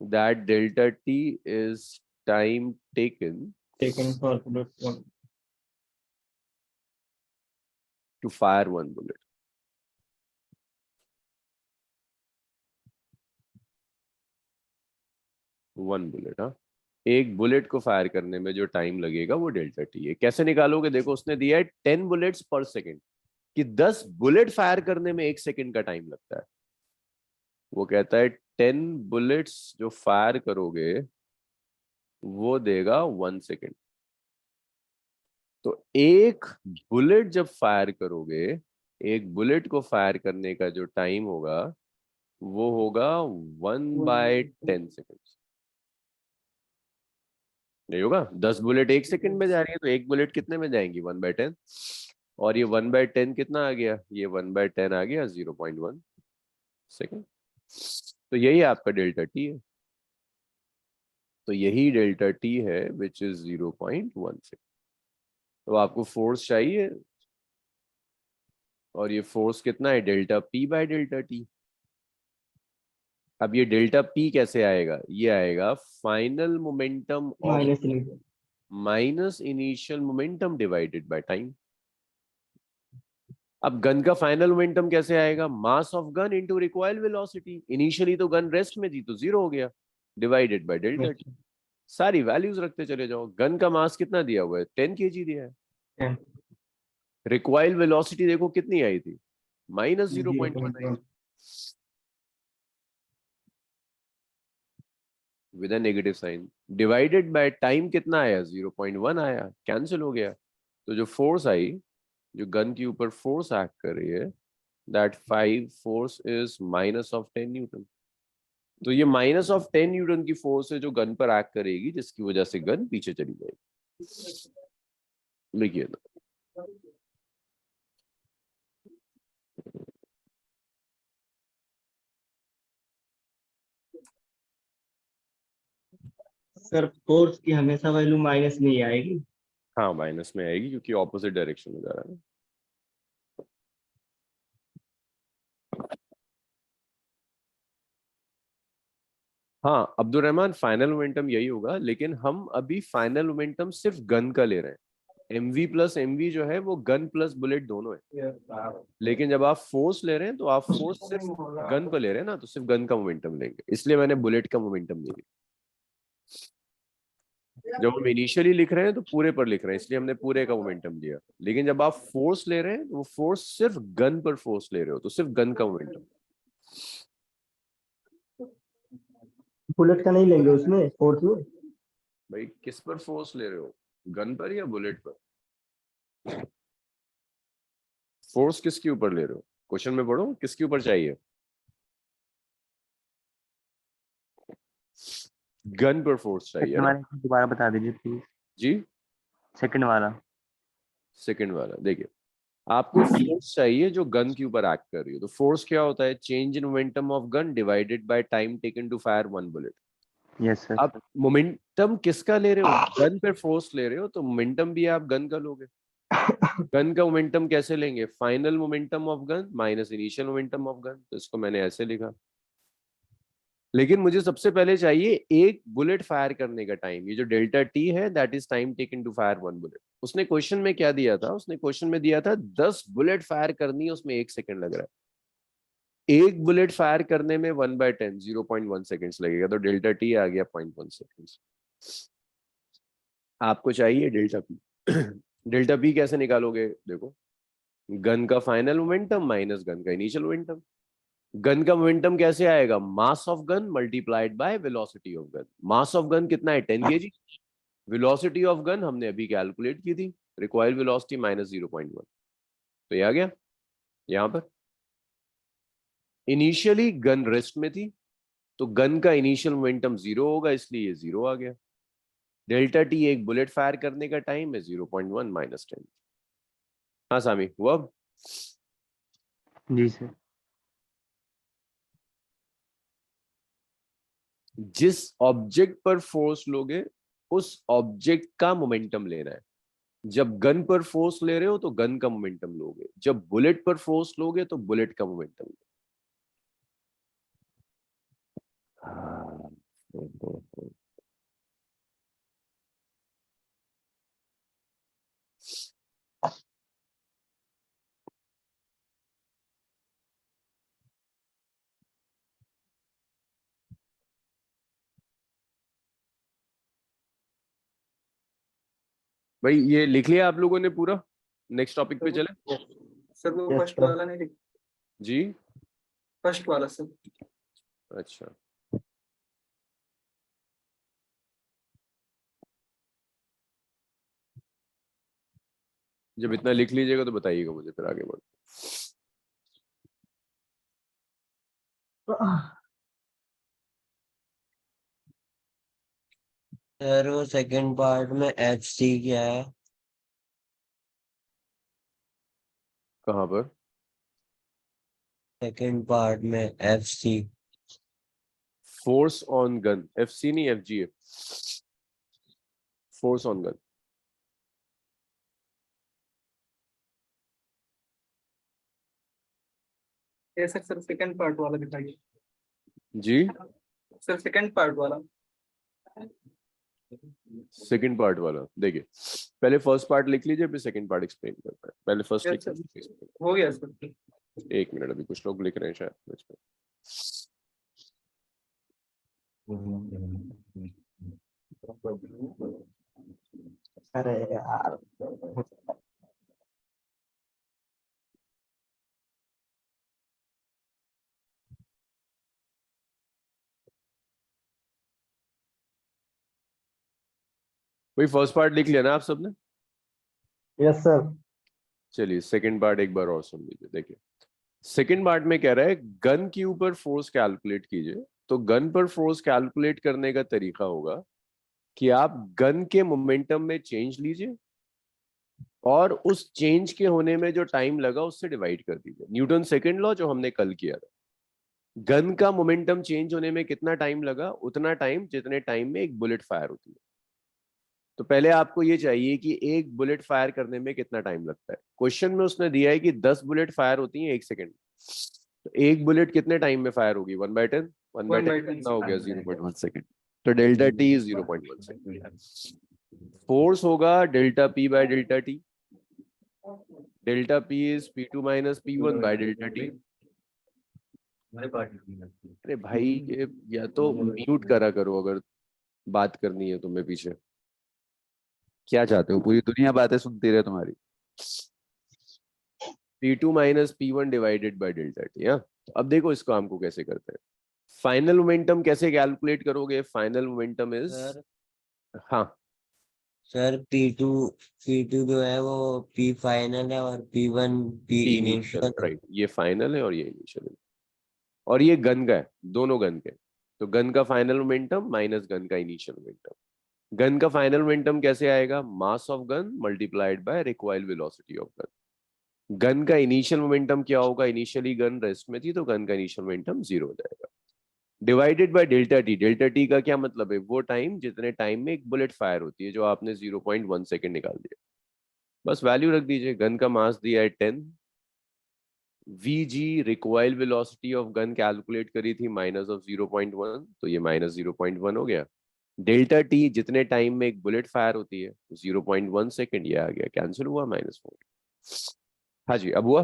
A: that delta T is time taken
B: taken for bullet
A: to fire one bullet. One bullet, हाँ, एक बुलेट को फायर करने में जो टाइम लगेगा वो डेल्टा टी है। कैसे निकालोगे? देखो उसने दिया है 10 बुलेट्स पर सेकेंड, कि 10 बुलेट फायर करने में 1 सेकेंड का टाइम लगता है। वो कहता है 10 बुलेट्स जो फायर करोगे वो देगा 1 सेकेंड। तो एक बुलेट जब फायर करोगे, एक बुलेट को फायर करने का जो टाइम होगा वो होगा 1/10 सेकेंड। नहीं होगा? 10 बुलेट 1 सेकंड में जा रही है, तो एक बुलेट कितने में जाएंगी? 1/10। और ये 1/10 कितना आ गया? ये 1/10 आ गया 0.1 सेकेंड। तो यही आपका डेल्टा टी है। तो यही डेल्टा टी है विच इज 0.1 सेकेंड। तो आपको फोर्स चाहिए, और ये फोर्स कितना है? Delta P by delta T. अब ये डेल्टा पी कैसे आएगा? ये आएगा final momentum of minus initial momentum divided by time. अब गन का फाइनल मोमेंटम कैसे आएगा? मास of gun into required velocity. Initially तो गन रेस्ट में थी तो 0 हो गया, डिवाइडेड बाय डेल्टा टी। सारी वैल्यूज रखते चले जाओ। गन का मास कितना दिया हुआ है? 10 kg दिया है। रिक्वायर्ड वेलोसिटी देखो कितनी आई थी? -0.1 आई थी, with a negative sign. Divided by time कितना आया? 0.1 आया, कैंसिल हो गया। तो जो फोर्स आई, जो गन के ऊपर फोर्स एक्ट कर रही है, दैट 5 फोर्स इज -10 न्यूटन। तो ये -10 न्यूटन की फोर्स है जो गन पर एक्ट करेगी, जिसकी वजह से गन पीछे चली जाएगी। लिखिए ना।
B: सर फोर्स की हमेशा वैल्यू माइनस नहीं आएगी?
A: हाँ, माइनस में आएगी क्योंकि ऑपोजिट डायरेक्शन में जा रहा है। हाँ अब्दुल रहमान, फाइनल मोमेंटम यही होगा, लेकिन हम अभी फाइनल मोमेंटम सिर्फ गन का ले रहे हैं। mv प्लस mv जो है वो गन प्लस बुलेट दोनों है। लेकिन जब आप फोर्स ले रहे हैं तो आप फोर्स सिर्फ गन पर ले रहे हैं ना, तो सिर्फ गन का मोमेंटम लेंगे। इसलिए मैंने बुलेट का मोमेंटम नहीं लिया। जब हम इनिशियली लिख रहे हैं तो पूरे पर लिख रहे हैं, इसलिए हमने पूरे का मोमेंटम लिया। लेकिन जब आप फोर्स ले रहे हैं तो वो फोर्स सिर्फ गन पर फोर्स ले रहे हो, तो सिर्फ गन का मोमेंटम।
B: बुलेट का नहीं लेंगे उसमें फोर्स में?
A: भाई किस पर फोर्स ले रहे हो? गन पर या बुलेट पर? फोर्स किसके ऊपर ले रहे हो? क्वेश्चन में पढ़ो, किसके ऊपर चाहिए? गन पर फोर्स चाहिए ना?
C: दोबारा बता दीजिए प्लीज।
A: जी,
C: सेकंड वाला।
A: सेकंड वाला देखिए, आपको फोर्स चाहिए जो गन के ऊपर एक्ट कर रही है। तो फोर्स क्या होता है? Change in momentum of gun divided by time taken to fire one bullet.
C: Yes sir.
A: आप मोमेंटम किसका ले रहे हो? गन पे फोर्स ले रहे हो, तो मोमेंटम भी आप गन का लोगे। गन का मोमेंटम कैसे लेंगे? Final momentum of gun minus initial momentum of gun. तो इसको मैंने ऐसे लिखा। लेकिन मुझे सबसे पहले चाहिए एक बुलेट फायर करने का टाइम। ये जो डेल्टा टी है, that is time taken to fire one bullet. उसने क्वेश्चन में क्या दिया था? उसने क्वेश्चन में दिया था 10 बुलेट फायर करनी है, उसमें 1 सेकंड लग रहा है। एक बुलेट फायर करने में 1/10 0.1 सेकेंड्स लगेगा, तो डेल्टा टी आ गया 0.1 सेकेंड्स। आपको चाहिए डेल्टा पी। डेल्टा पी कैसे निकालोगे? देखो, गन का फाइनल मोमेंटम माइनस गन का इनिशियल मोमेंटम। गन का मोमेंटम कैसे आएगा? मास of gun multiplied by velocity of gun. Mass of gun कितना है? 10 kg। वेलोसिटी ऑफ गन हमने अभी कैलकुलेट की थी, रिक्वायर्ड वेलोसिटी -0.1। तो ये आ गया यहाँ पर। इनिशियली गन रेस्ट में थी, तो गन का इनिशियल मोमेंटम 0 होगा, इसलिए ये 0 आ गया। डेल्टा टी एक बुलेट फायर करने का टाइम है 0.1 माइनस 10। हाँ सामी, हुआ?
C: जी सर।
A: जिस ऑब्जेक्ट पर फोर्स लोगे उस ऑब्जेक्ट का मोमेंटम लेना है। जब गन पर फोर्स ले रहे हो तो गन का मोमेंटम लोगे, जब बुलेट पर फोर्स लोगे तो बुलेट का मोमेंटम लोगे। भाई ये लिख लिया आप लोगों ने पूरा? नेक्स्ट टॉपिक पे चले
D: सर वो
B: Yes,
D: फर्स्ट
B: sir.
D: वाला नहीं,
A: जी।
D: फर्स्ट वाला सर।
A: अच्छा, जब इतना लिख लीजिएगा तो बताइएगा मुझे, फिर आगे बढ़।
E: सर वो सेकंड पार्ट में एफ सी क्या है?
A: कहाँ पर?
E: सेकंड पार्ट में F C.
A: Force on gun, F C नहीं, एफ जी है, फोर्स ऑन गन।
D: ये सर सेकंड पार्ट वाला दिखाइए
A: जी,
D: सर, सेकंड पार्ट वाला।
A: सेकंड पार्ट वाला देखिए, पहले फर्स्ट पार्ट लिख लीजिए फिर सेकंड पार्ट एक्सप्लेन करता है। पहले फर्स्ट
D: Yes,
A: लिख
D: sir.
A: लीजिए।
D: हो गया सर।
A: एक मिनट, अभी कुछ लोग लिख रहे हैं शायद इसमें।
B: अरे यार,
A: भाई फर्स्ट पार्ट लिख लिया ना आप सबने?
B: Yes sir.
A: चलिए सेकंड पार्ट एक बार और सुन लीजिए। देखिए सेकंड पार्ट में कह रहा है गन के ऊपर फोर्स कैलकुलेट कीजिए। तो गन पर फोर्स कैलकुलेट करने का तरीका होगा कि आप गन के मोमेंटम में चेंज लीजिए और उस चेंज के होने में जो टाइम लगा उससे डिवाइड कर दीजिए। न्यूटन सेकंड लॉ जो हमने कल किया था, गन का मोमेंटम चेंज होने में कितना टाइम लगा, उतना टाइम जितने टाइम में एक बुलेट फायर होती है। तो पहले आपको ये चाहिए कि एक बुलेट फायर करने में कितना टाइम लगता है। क्वेश्चन में उसने दिया है कि 10 बुलेट फायर होती हैं 1 सेकंड। तो एक बुलेट कितने टाइम में फायर होगी? 1/10। 1/10 कितना हो गया? 0.1 सेकंड। तो डेल्टा टी 0.1 सेकंड। फोर्स होगा delta P by delta T. Delta P is P2 minus P1 by delta T. अरे भाई ये या तो म्यूट करा करो अगर बात करनी है तुम्हें पीछे। क्या चाहते हो, पूरी दुनिया बातें सुनती रहे तुम्हारी? P2 minus P1 divided by delta T. हाँ, तो अब देखो इसको हमको कैसे करते हैं। फाइनल मोमेंटम कैसे कैलकुलेट करोगे? फाइनल मोमेंटम इज,
E: सर
A: हाँ
E: सर पी टू जो है वो पी फाइनल है और P1 P
A: P initial,
E: initial.
A: Right. ये फाइनल है और ये इनिशियल है, और ये गन का है, दोनों गन के। तो गन का फाइनल मोमेंटम माइनस गन का इनिशियल मोमेंटम। गन का फाइनल मोमेंटम कैसे आएगा? मास of gun multiplied bye recoil velocity of gun. Gun का इनिशियल मोमेंटम क्या होगा? इनिशियली गन रेस्ट में थी तो गन का इनिशियल मोमेंटम 0 हो जाएगा, divided by delta T. Delta T का क्या मतलब है? वो टाइम जितने टाइम में एक बुलेट फायर होती है, जो आपने 0.1 सेकंड निकाल दिया। बस वैल्यू रख दीजिए। गन का मास दिया है 10, Vg recoil velocity of gun calculate करी थी माइनस ऑफ 0.1, तो ये माइनस 0.1 हो गया। डेल्टा टी जितने टाइम में एक बुलेट फायर होती है 0.1 सेकंड, ये आ गया, कैंसिल हुआ, -4। हाँ जी, अब हुआ?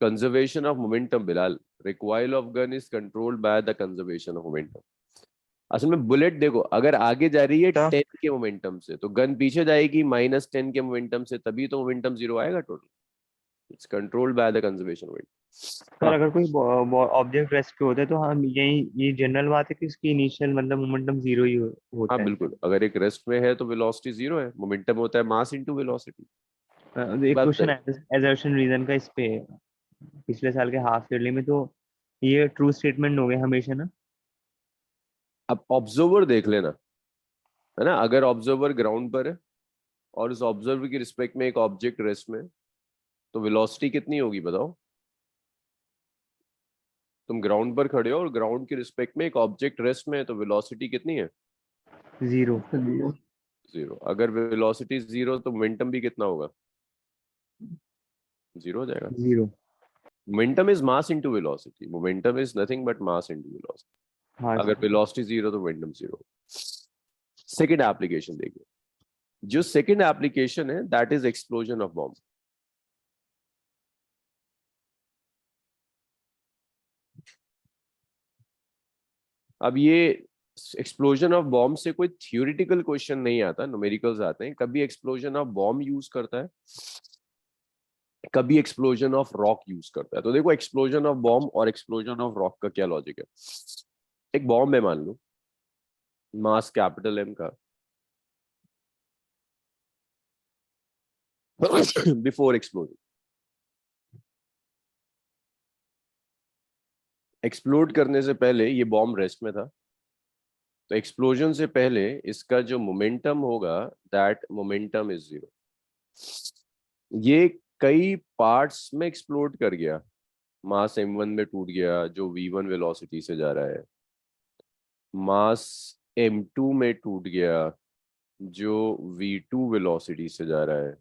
A: Conservation of momentum Bilal, recoil of gun is controlled by the conservation of momentum. असल में बुलेट देखो अगर आगे जा रही है 10 के मोमेंटम से, तो गन पीछे जाएगी -10 के मोमेंटम से, तभी तो मोमेंटम 0 आएगा total. It's controlled by the conservation momentum.
C: Sir अगर कोई ऑब्जेक्ट रेस्ट पे होता है तो हम यही ये जनरल बात है कि इसकी इनिशियल मतलब मोमेंटम जीरो ही होता
A: हाँ
C: है।
A: बिल्कुल, अगर एक रेस्ट में है तो वेलोसिटी जीरो है, मोमेंटम होता है मास इनटू वेलोसिटी।
C: एक
A: बात
C: क्वेश्चन है एजर्शन रीजन का इस पे पिछले साल के हाफ ईयरली में, तो ये ट्रू स्टेटमेंट हो गया हमेशा ना।
A: अब ऑब्जर्वर देख लेना, है ना, अगर ऑब्जर्वर ग्राउंड पर है और उस ऑब्जर्वर की रिस्पेक्ट में एक ऑब्जेक्ट रेस्ट में है, तो वेलोसिटी कितनी होगी बताओ। तुम ग्राउंड पर खड़े हो और ग्राउंड की रिस्पेक्ट में एक ऑब्जेक्ट रेस्ट में है, तो वेलोसिटी कितनी है?
C: जीरो।
A: जीरो। अगर वेलोसिटी जीरो तो मोमेंटम भी कितना होगा? जीरो हो जाएगा।
C: Zero.
A: Momentum is mass into velocity, momentum is nothing but mass into velocity.
C: हाँ
A: अगर
C: सर।
A: वेलोसिटी जीरो तो मोमेंटम जीरो। सेकंड एप्लीकेशन देखिए, जो सेकंड एप्लीकेशन है that is explosion of bomb. अब ये एक्सप्लोजन ऑफ बॉम्ब से कोई थियोरिटिकल क्वेश्चन नहीं आता, न्यूमेरिकल्स आते हैं। कभी एक्सप्लोजन ऑफ बॉम्ब यूज करता है, कभी एक्सप्लोजन ऑफ रॉक यूज करता है। तो देखो, एक्सप्लोजन ऑफ बॉम्ब और एक्सप्लोजन ऑफ रॉक का क्या लॉजिक है। एक बॉम्ब है मान लो, मास कैपिटल एम का, बिफोर एक्सप्लोजन, एक्सप्लोड करने से पहले ये बॉम्ब रेस्ट में था, तो एक्सप्लोजन से पहले इसका जो मोमेंटम होगा दैट मोमेंटम इज जीरो। ये कई पार्ट्स में एक्सप्लोड कर गया, मास m1 में टूट गया जो v1 वेलोसिटी से जा रहा है, मास m2 में टूट गया जो v2 वेलोसिटी से जा रहा है,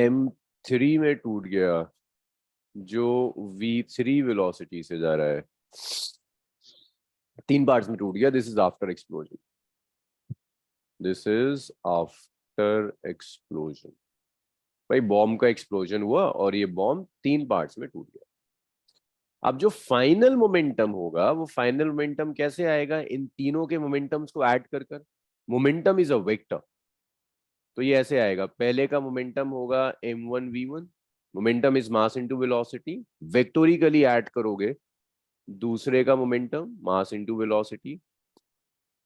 A: m3 में टूट गया जो v3 वेलोसिटी से जा रहा है। तीन पार्ट्स में टूट गया। This is after explosion, this is after explosion. भाई बॉम्ब का एक्सप्लोजन हुआ और ये बॉम्ब तीन पार्ट्स में टूट गया। अब जो फाइनल मोमेंटम होगा वो फाइनल मोमेंटम कैसे आएगा? इन तीनों के मोमेंटम्स को ऐड कर कर। मोमेंटम इज अ वेक्टर, तो ये ऐसे आएगा। पहले का मोमेंटम होगा m1v1, momentum is mass into velocity, vectorically add करोगे दूसरे का मोमेंटम मास इनटू वेलोसिटी,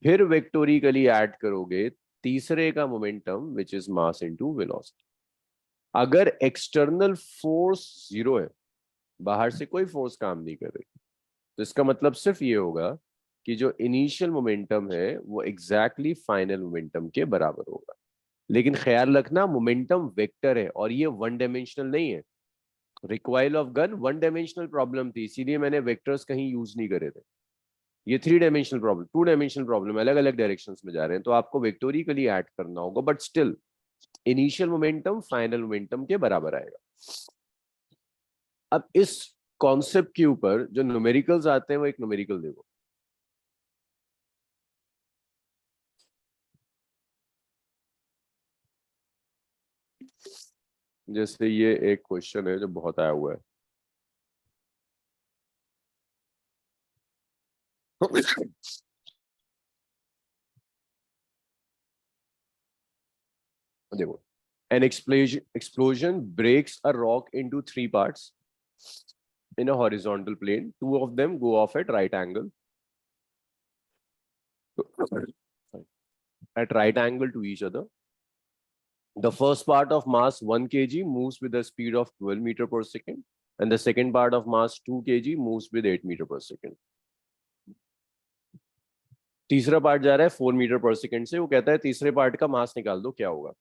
A: फिर वेक्टोरिकली ऐड करोगे तीसरे का momentum which is mass into velocity. अगर एक्सटर्नल फोर्स जीरो है, बाहर से कोई फोर्स काम नहीं कर रही, तो इसका मतलब सिर्फ ये होगा कि जो इनिशियल मोमेंटम है वो एग्जैक्टली फाइनल मोमेंटम के बराबर होगा। लेकिन ख्याल रखना, मोमेंटम वेक्टर है और ये वन डायमेंशनल नहीं है। Recoil of gun one dimensional problem थी, इसीलिए मैंने वेक्टर्स कहीं यूज नहीं करे थे। ये three dimensional problem, two dimensional problem, अलग अलग डायरेक्शंस में जा रहे हैं, तो आपको वेक्टोरिकली ऐड करना होगा, but still initial momentum final momentum के बराबर आएगा। अब इस कॉन्सेप्ट के ऊपर जो न्यूमेरिकल्स आते हैं वो एक न्यूमेरिकल देखो। जैसे ये एक क्वेश्चन है जो बहुत आया हुआ है। देखो, an explosion breaks a rock into three parts in a horizontal plane. Two of them go off at right angle to each other. The first part of mass 1 kg moves with a speed of 12 meter per second, and the second part of mass 2 kg moves with 8 meter per second. तीसरा part जा रहा है 4 metre पर second से। वो कहता है तीसरे पार्ट का मास निकाल दो, क्या होगा?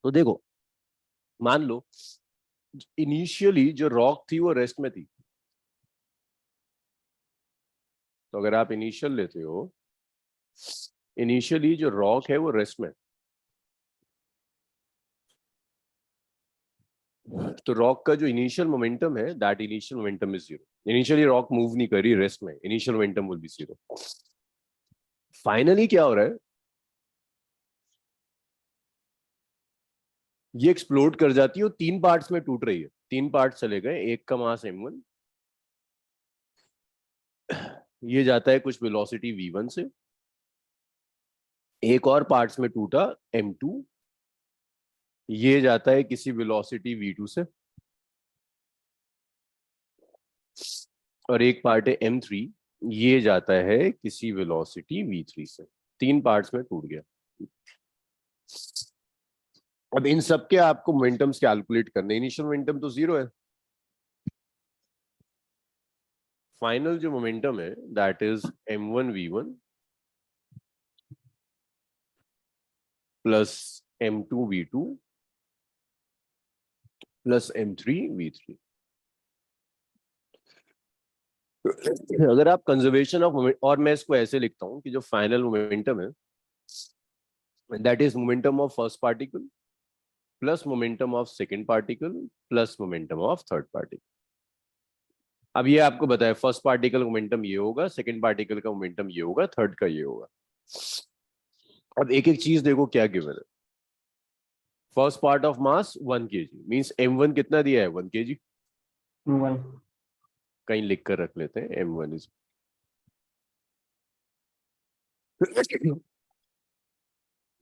A: तो देखो, मान लो इनिशियली जो रॉक थी वो रेस्ट में थी, तो अगर आप इनिशियल लेते हो, इनिशियली जो रॉक है वो रेस्ट में, तो रॉक का जो इनिशियल मोमेंटम है that initial momentum is zero. Initially rock move नहीं करी, रेस्ट में, initial momentum will be zero. Finally क्या हो रहा है, ये एक्सप्लोड कर जाती है और तीन पार्ट्स में टूट रही है। तीन पार्ट चले गए, एक का मास m1, ये जाता है कुछ वेलोसिटी v1 से, एक और पार्ट्स में टूटा m2, ये जाता है किसी वेलोसिटी v2 से, और एक पार्ट है m3, ये जाता है किसी वेलोसिटी v3 से। 3 पार्ट्स में टूट गया। अब इन सब के आपको मोमेंटम्स कैलकुलेट करने, इनिशियल मोमेंटम तो 0 है, फाइनल जो मोमेंटम है that is m1v1 plus m2v2 plus m3v3। अगर आप कंजर्वेशन ऑफ मोमेंट, और मैं इसको ऐसे लिखता हूं कि जो फाइनल मोमेंटम है that is momentum of first particle plus momentum of second particle plus momentum of third particle. अब ये आपको बताया फर्स्ट पार्टिकल मोमेंटम ये होगा, सेकंड पार्टिकल का मोमेंटम ये होगा, थर्ड का ये होगा। अब एक एक चीज देखो क्या गिवन है। First part of mass 1 kg means m1 कितना दिया है 1 kg।
B: 1
A: कहीं लिख कर रख लेते हैं m1 इज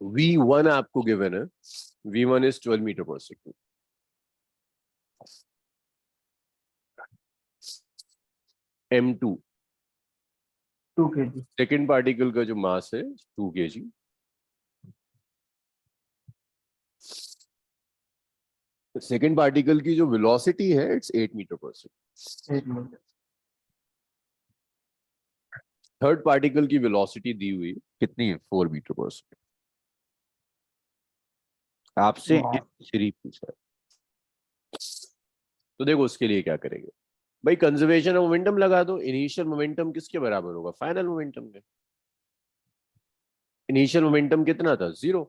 A: v1 आपको गिवन है, v1 इज 12 मीटर पर second. m2
B: 2 kg
A: second particle का जो मास है 2 kg। सेकेंड पार्टिकल की जो वेलोसिटी है इट्स 8 मीटर पर सेकेंड।
B: 8 मीटर।
A: थर्ड पार्टिकल की वेलोसिटी दी हुई कितनी है 4 मीटर पर सेकेंड। आपसे
B: वाह।
A: श्री पूछा है, तो देखो उसके लिए क्या करेंगे भाई, कंजर्वेशन ऑफ मोमेंटम लगा दो। इनिशियल मोमेंटम किसके बराबर होगा फाइनल मोमेंटम के। इनिशियल मोमेंटम कितना था 0,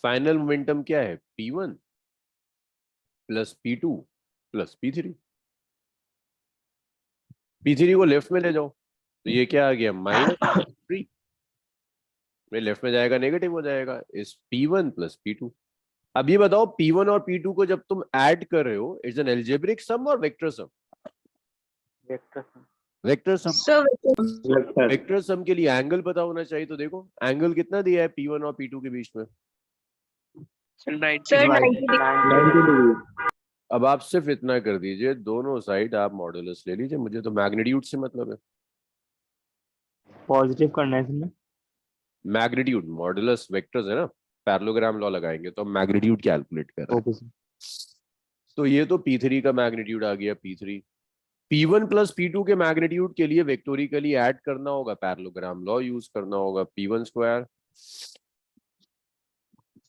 A: फाइनल मोमेंटम क्या है p1 plus p2 plus p3। p3 को लेफ्ट में ले जाओ तो ये क्या आ गया -3, में लेफ्ट में जाएगा नेगेटिव हो जाएगा, इस p1 प्लस p2। अब ये बताओ p1 और p2 को जब तुम ऐड कर रहे हो इट्स एन अलजेब्रिक सम और vector sum. Vector sum. Vector sum के लिए एंगल पता होना चाहिए, तो देखो एंगल कितना दिया है p1 और p2 के बीच में।
D: सर 90
F: सर 90
A: अब आप सिर्फ इतना कर दीजिए, दोनों साइड आप मॉडुलस ले लीजिए, मुझे तो मैग्नीट्यूड से मतलब है।
C: पॉजिटिव करना है इसमें।
A: मैग्नीट्यूड मॉडुलस वेक्टर्स है ना, पैरेललोग्राम लॉ लगाएंगे तो हम मैग्नीट्यूड कैलकुलेट कर रहे हैं।
C: Okay sir.
A: तो ये तो p3 का मैग्नीट्यूड आ गया p3। p1 प्लस p2 के मैग्नीट्यूड के लिए वेक्टोरिकली ऐड करना होगा, पैरेललोग्राम लॉ यूज करना होगा, p1 square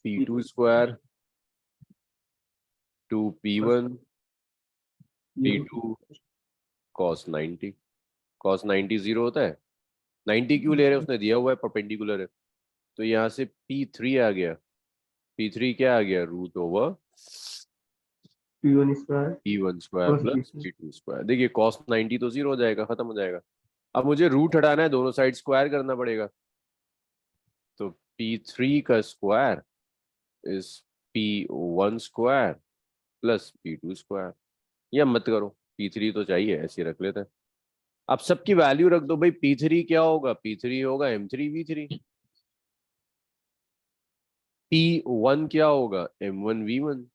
A: p2 square two p1 p2 cos 90। cos 90 0 होता है, 90 क्यों ले रहे हैं, उसने दिया हुआ है परपेंडिकुलर है, तो यहाँ से p3 आ गया, p3 क्या आ गया root over
B: p1 square
A: p1 square
B: cos
A: plus
B: p2।
A: p2 square. देखिए cos 90 तो 0 हो जाएगा, खत्म हो जाएगा। अब मुझे रूट हटाना है, दोनों साइड स्क्वायर करना पड़ेगा, तो p3 का square is p1 square plus p2 square. या मत करो, p3 तो चाहिए, ऐसे रख लेते हैं। अब सबकी वैल्यू रख दो भाई, p3 क्या होगा, p3 होगा m3v3, p1 क्या होगा m1v1,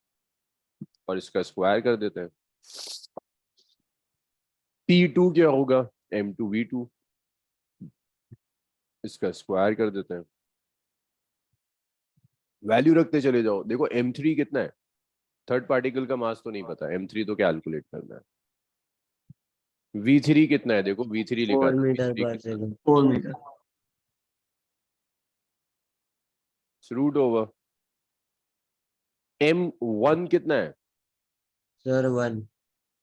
A: और इसका स्क्वायर कर देते हैं। p2 क्या होगा m2v2, इसका स्क्वायर कर देते हैं। वैल्यू रखते चले जाओ। देखो m3 कितना है, थर्ड पार्टिकल का मास तो नहीं पता, m3 तो कैलकुलेट करना है। v3 कितना है, देखो v3 लिखा
E: 4
A: है,
E: मीटर
A: v3
E: पर
A: कितना है?
E: Second.
B: 4 metre.
A: Root over m1 कितना है,
E: sir 1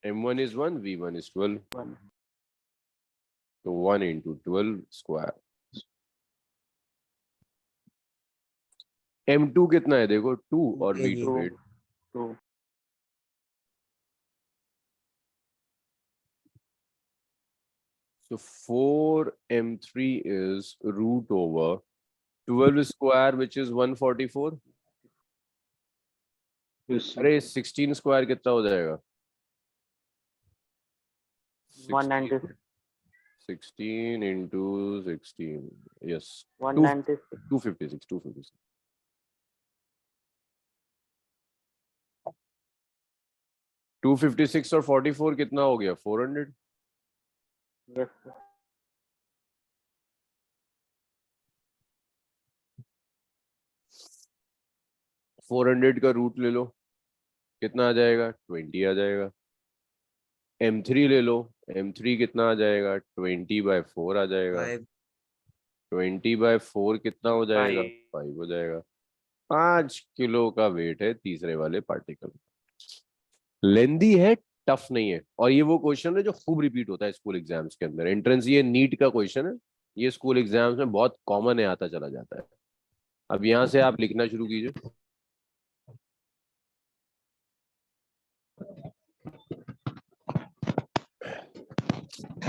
A: m1 is 1, v1 is 12, तो 1 इंटू 12 स्क्वायर। m2 कितना है, देखो 2 और v2 8।
B: तो
A: So 4m3 is root over 12 square which is 144। अरे 16 स्क्वायर कितना हो जाएगा, 16 into 16, yes, 256। 256 और 44 कितना हो गया? 400।
F: Yes, sir.
A: 400 का रूट ले लो, कितना आ जाएगा? 20 आ जाएगा। M3 ले लो, M3 कितना आ जाएगा? 20/4 आ जाएगा।
E: 5
A: 20/4 कितना हो जाएगा?
D: 5
A: 5 हो जाएगा। 5 किलो का वेट है तीसरे वाले पार्टिकल। लेंदी है, टफ नहीं है, और ये वो क्वेश्चन है जो खूब रिपीट होता है स्कूल एग्जाम्स के अंदर। एंट्रेंस ये नीट का क्वेश्चन है, ये स्कूल एग्जाम्स में बहुत कॉमन है, आता चला जाता है। अब यहाँ से आप लिखना शुरू कीजिए।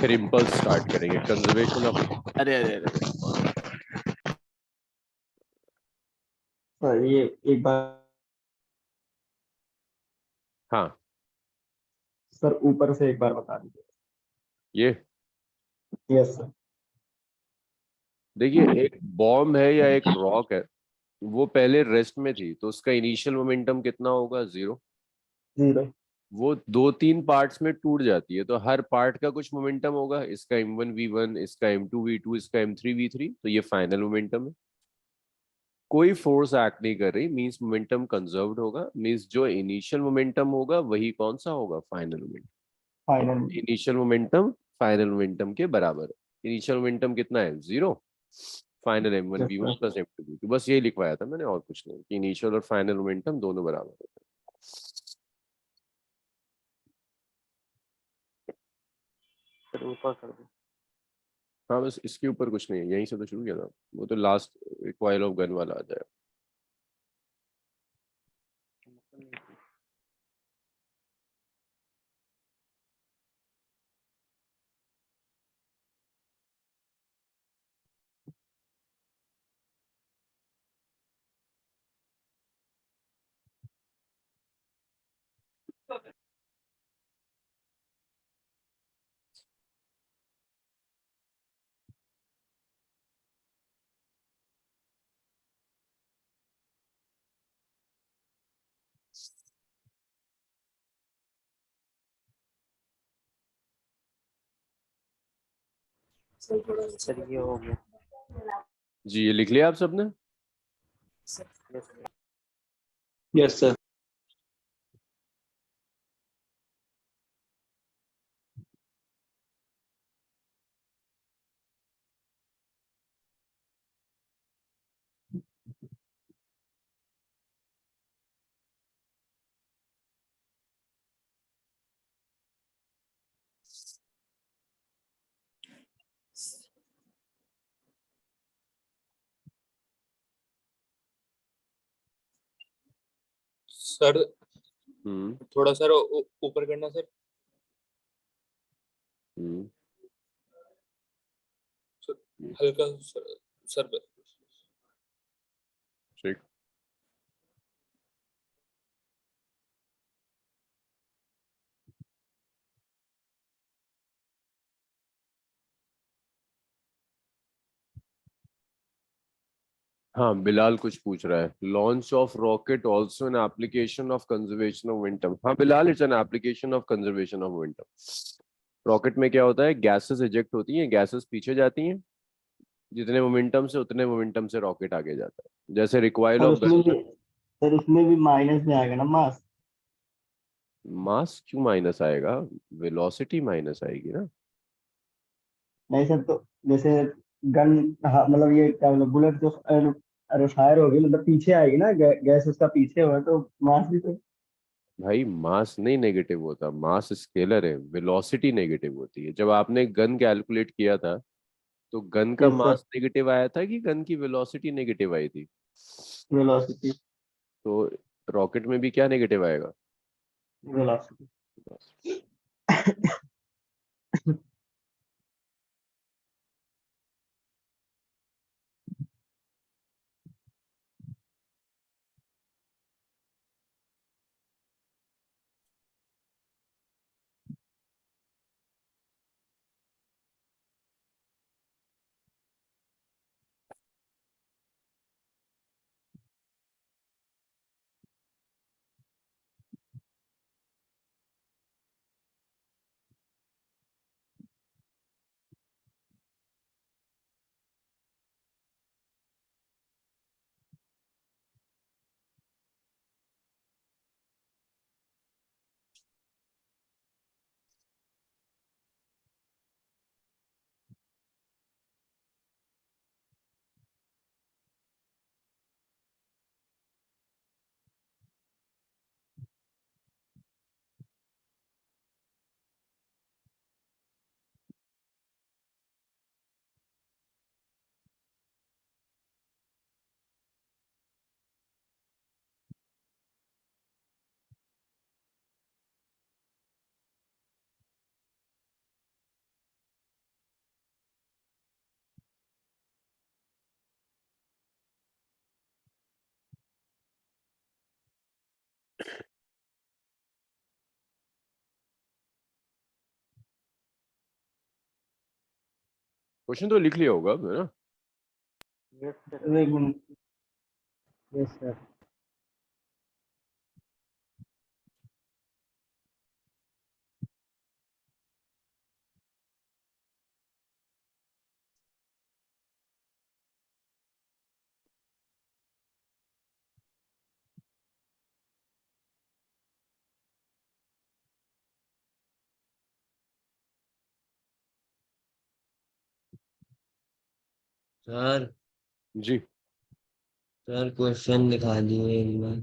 A: फिर इम्पल्स स्टार्ट करेंगे, कंजर्वेशन ऑफ। अरे अरे अरे,
B: सर ये एक बार
A: हाँ
B: सर ऊपर से एक बार बता दीजिए।
A: ये
B: यस सर।
A: देखिए, एक बॉम्ब है या एक रॉक है, वो पहले रेस्ट में थी, तो उसका इनिशियल मोमेंटम कितना होगा? 0।
B: 0।
A: वो 2-3 पार्ट्स में टूट जाती है, तो हर पार्ट का कुछ मोमेंटम होगा। इसका m1v1, इसका m2v2, इसका m3v3, तो ये फाइनल मोमेंटम है। कोई फोर्स एक्ट नहीं कर रही, मींस मोमेंटम कंजर्व्ड होगा। मींस जो इनिशियल मोमेंटम होगा वही कौन सा होगा? Final momentum.
B: Final.
A: Initial momentum final momentum के बराबर है। इनिशियल मोमेंटम कितना है? 0। Final
B: yes
A: m1v1
B: sir.
A: Plus m2v2, बस ये लिखवाया था मैंने, और कुछ नहीं। इनिशियल और फाइनल मोमेंटम दोनों बराबर होते
F: सर ऊपर कर दो।
A: हैं। हाँ, बस इसके ऊपर कुछ नहीं है, यहीं से तो शुरू किया था। वो तो लास्ट रिकॉइल ऑफ गन वाला आ जाएगा।
F: सर ये हो गया।
A: जी, ये लिख लिया आप सबने?
F: Yes sir.
B: Yes sir.
G: Sir
A: hmm
G: थोड़ा सर ऊपर करना सर।
A: हम्म
G: हल्का सर, सर
A: ठीक। हाँ, बिलाल कुछ पूछ रहा है। Launch of rocket also an application of conservation of momentum. हाँ Bilal, it's an application of conservation of momentum. Rocket में क्या होता है? गैसेस इजेक्ट होती हैं, गैसेस पीछे जाती हैं, जितने मोमेंटम से उतने मोमेंटम से रॉकेट आगे जाता है। जैसे रिकॉइल
B: सर
A: ऑफ
B: उसमें भी सर उसमें भी माइनस में आएगा ना मास।
A: मास क्यों माइनस आएगा? वेलोसिटी माइनस आएगी ना।
B: नहीं सर, तो जैसे गन, हाँ मतलब ये क्या मतलब बुलेट जो अरे फायर होगी मतलब पीछे आएगी ना, गैस उसका पीछे होगा तो मास भी तो।
A: भाई मास नहीं नेगेटिव होता, मास स्केलर है, वेलोसिटी नेगेटिव होती है। जब आपने गन कैलकुलेट किया था, तो गन का
B: यस सर।
A: मास नेगेटिव आया था कि गन की वेलोसिटी नेगेटिव आई थी?
B: वेलोसिटी।
A: तो रॉकेट में भी क्या नेगेटिव आएगा?
B: वेलोसिटी।
A: क्वेश्चन तो लिख लिया होगा है ना?
F: Yes sir.
B: एक मिनट। Yes sir.
E: सर
A: जी।
E: सर क्वेश्चन दिखा दिए एक बार।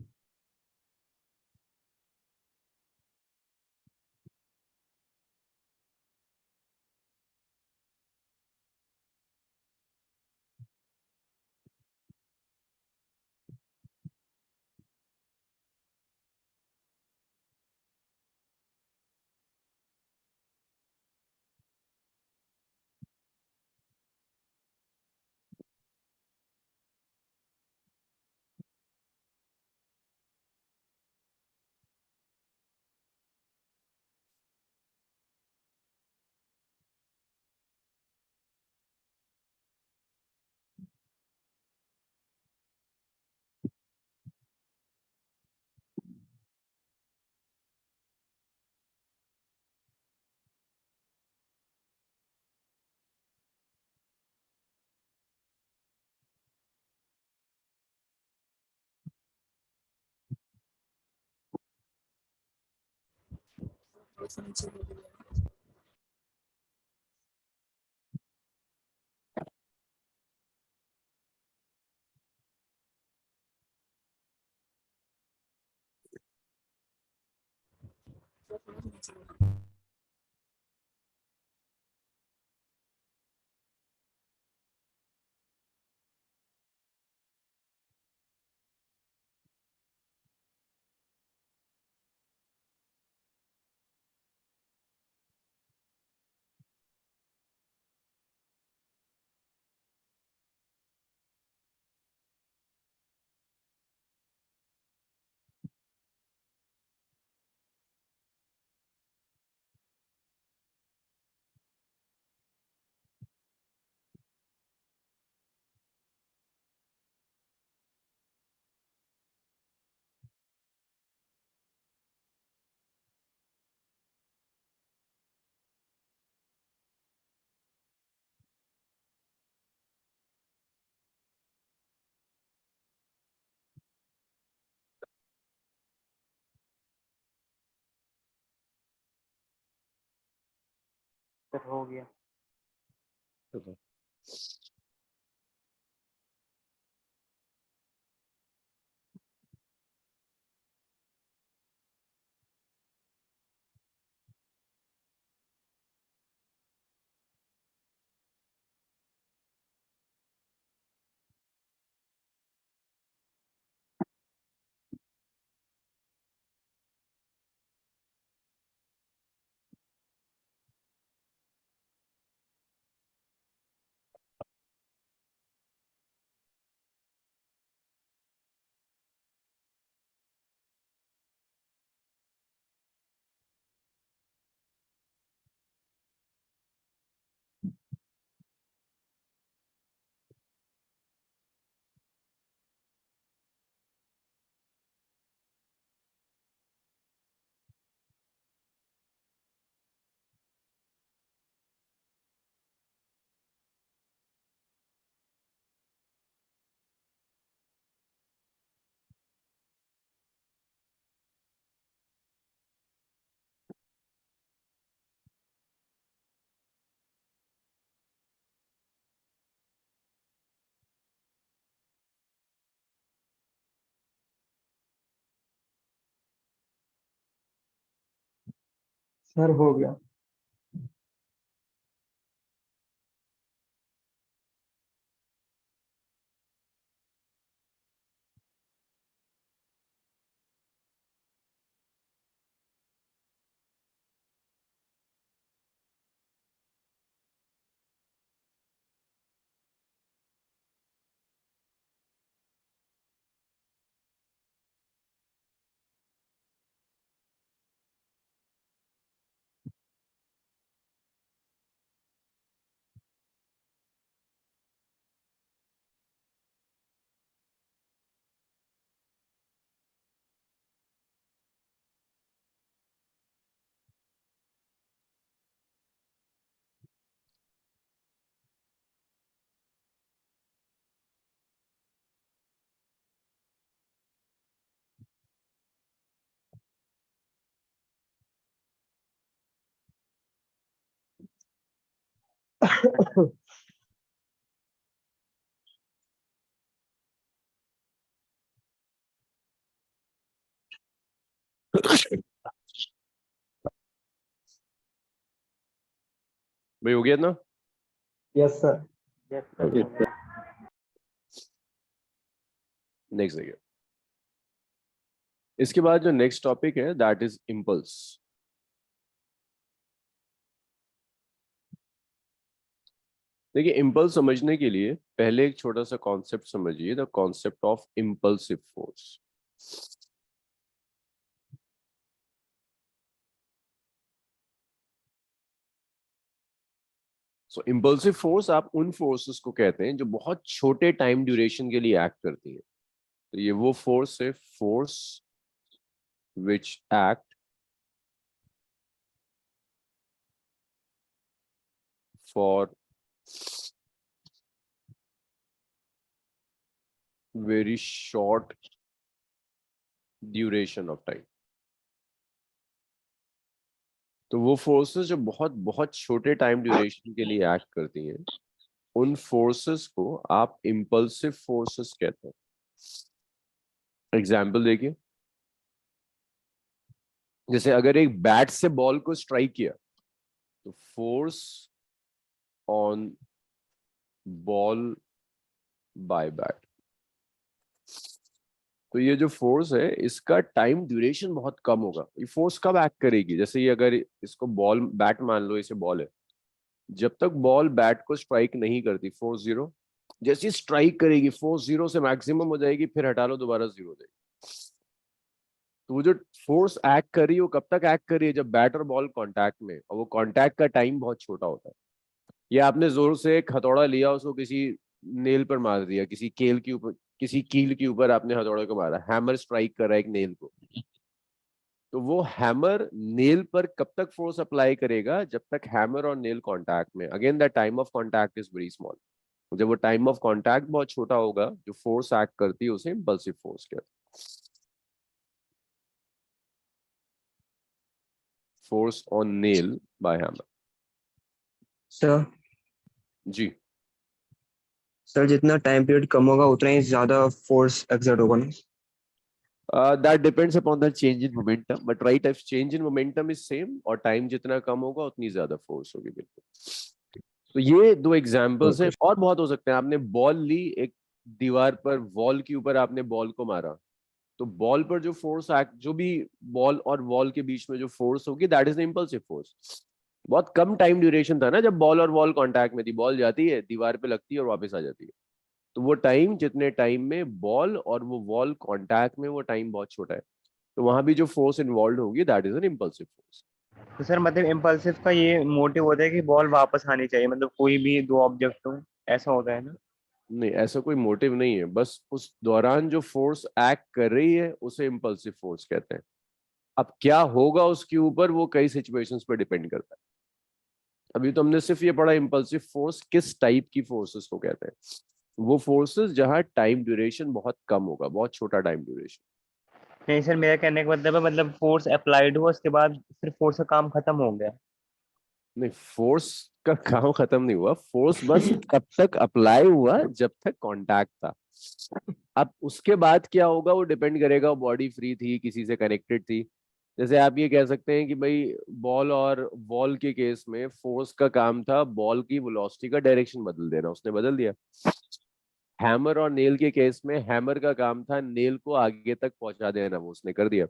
F: सर हो गया।
B: सर हो गया।
A: भाई हो गया ना?
B: Yes sir.
F: Yes sir
A: Okay.
F: हो गया।
A: नेक्स्ट देखिए, इसके बाद जो नेक्स्ट टॉपिक है दैट इज इम्पल्स। देखिए, इम्पल्स समझने के लिए पहले एक छोटा सा कॉन्सेप्ट समझिए, the concept of impulsive force. So impulsive force आप उन फोर्सेस को कहते हैं जो बहुत छोटे टाइम ड्यूरेशन के लिए एक्ट करती है। तो ये वो फोर्स है, force which act for very short duration of time. तो वो फोर्सेस जो बहुत बहुत छोटे टाइम ड्यूरेशन के लिए एक्ट करती हैं, उन फोर्सेस को आप इम्पल्सिव फोर्सेस कहते हैं। एग्जाम्पल देखिए, जैसे अगर एक बैट से बॉल को स्ट्राइक किया तो force on ball by bat, तो ये जो फोर्स है इसका टाइम ड्यूरेशन बहुत कम होगा। ये फोर्स कब एक्ट करेगी? जैसे ये अगर इसको बॉल, बैट मान लो इसे बॉल है, जब तक बॉल बैट को स्ट्राइक नहीं करती, फोर्स जीरो, जैसे स्ट्राइक करेगी फोर्स जीरो से मैक्सिमम हो जाएगी, फिर हटा लो दोबारा जीरो हो जाएगी। तो वो जो फोर्स एक्ट कर रही है वो कब तक एक्ट कर रही है? जब बैट और बॉल कांटेक्ट में, और वो कांटेक्ट का टाइम बहुत छोटा होता है। ये आपने जोर से एक हथौड़ा लिया, उसको किसी नेल पर मार दिया, किसी केल के ऊपर, किसी कील के ऊपर आपने हथौड़े को मारा, हैमर स्ट्राइक कर रहा है एक नेल को, तो वो हैमर नेल पर कब तक फोर्स अप्लाई करेगा? जब तक हैमर और नेल कांटेक्ट में। Again the time of contact is very small. जब वो टाइम ऑफ कांटेक्ट बहुत छोटा होगा, जो फोर्स एक्ट करती है उसे इम्पल्सिव फोर्स कहते हैं। Force on nail by hammer.
H: Sir
A: जी,
H: सर जितना टाइम पीरियड कम होगा उतना ही ज्यादा फोर्स एक्सर्ट होगा ना?
A: that depends upon the change in momentum, but right, if change in momentum is same और टाइम जितना कम होगा उतनी ज्यादा फोर्स होगी। बिल्कुल। तो ये दो एग्जांपल्स है, और बहुत हो सकते हैं। आपने बॉल ली, एक दीवार पर वॉल के ऊपर आपने बॉल को मारा, तो बॉल पर जो फोर्स एक्ट, जो भी बॉल और वॉल के बीच में जो फोर्स होगी, that is the impulsive force. बहुत कम टाइम ड्यूरेशन था ना जब बॉल और वॉल कांटेक्ट में थी, बॉल जाती है दीवार पे लगती है और वापस आ जाती है, तो वो टाइम, जितने टाइम में बॉल और वो वॉल कांटेक्ट में, वो टाइम बहुत छोटा है, तो वहां भी जो फोर्स इन्वॉल्व होगी that is an impulsive force.
C: तो सर मतलब इम्पल्सिव का ये मोटिव होता है कि बॉल वापस आनी चाहिए, मतलब कोई भी दो ऑब्जेक्ट हो, ऐसा होता है ना?
A: नहीं, ऐसा कोई मोटिव नहीं है, बस उस दौरान जो फोर्स एक्ट कर रही है उसे इम्पल्सिव फोर्स कहते हैं। अब क्या होगा उसके ऊपर, वो कई सिचुएशंस पर डिपेंड करता है। अभी तो हमने सिर्फ ये पढ़ा इम्पल्सिव फोर्स किस टाइप की फोर्सेस को कहते हैं। वो फोर्सेस जहां टाइम ड्यूरेशन बहुत कम होगा, बहुत छोटा टाइम ड्यूरेशन।
C: नहीं सर, मेरा कहने का मतलब है, मतलब फोर्स अप्लाइड हुआ उसके बाद फिर फोर्स का काम खत्म हो गया।
A: नहीं, फोर्स का काम खत्म नहीं हुआ, फोर्स बस तब तक अप्लाई हुआ जब तक कांटेक्ट था। अब उसके बाद क्या होगा वो डिपेंड करेगा, बॉडी फ्री थी, किसी से कनेक्टेड थी। जैसे आप ये कह सकते हैं कि भाई बॉल और वॉल के केस में फोर्स का काम था बॉल की वेलोसिटी का डायरेक्शन बदल देना, उसने बदल दिया। हैमर और नेल के केस में हैमर का काम था नेल को आगे तक पहुंचा देना, वो उसने कर दिया।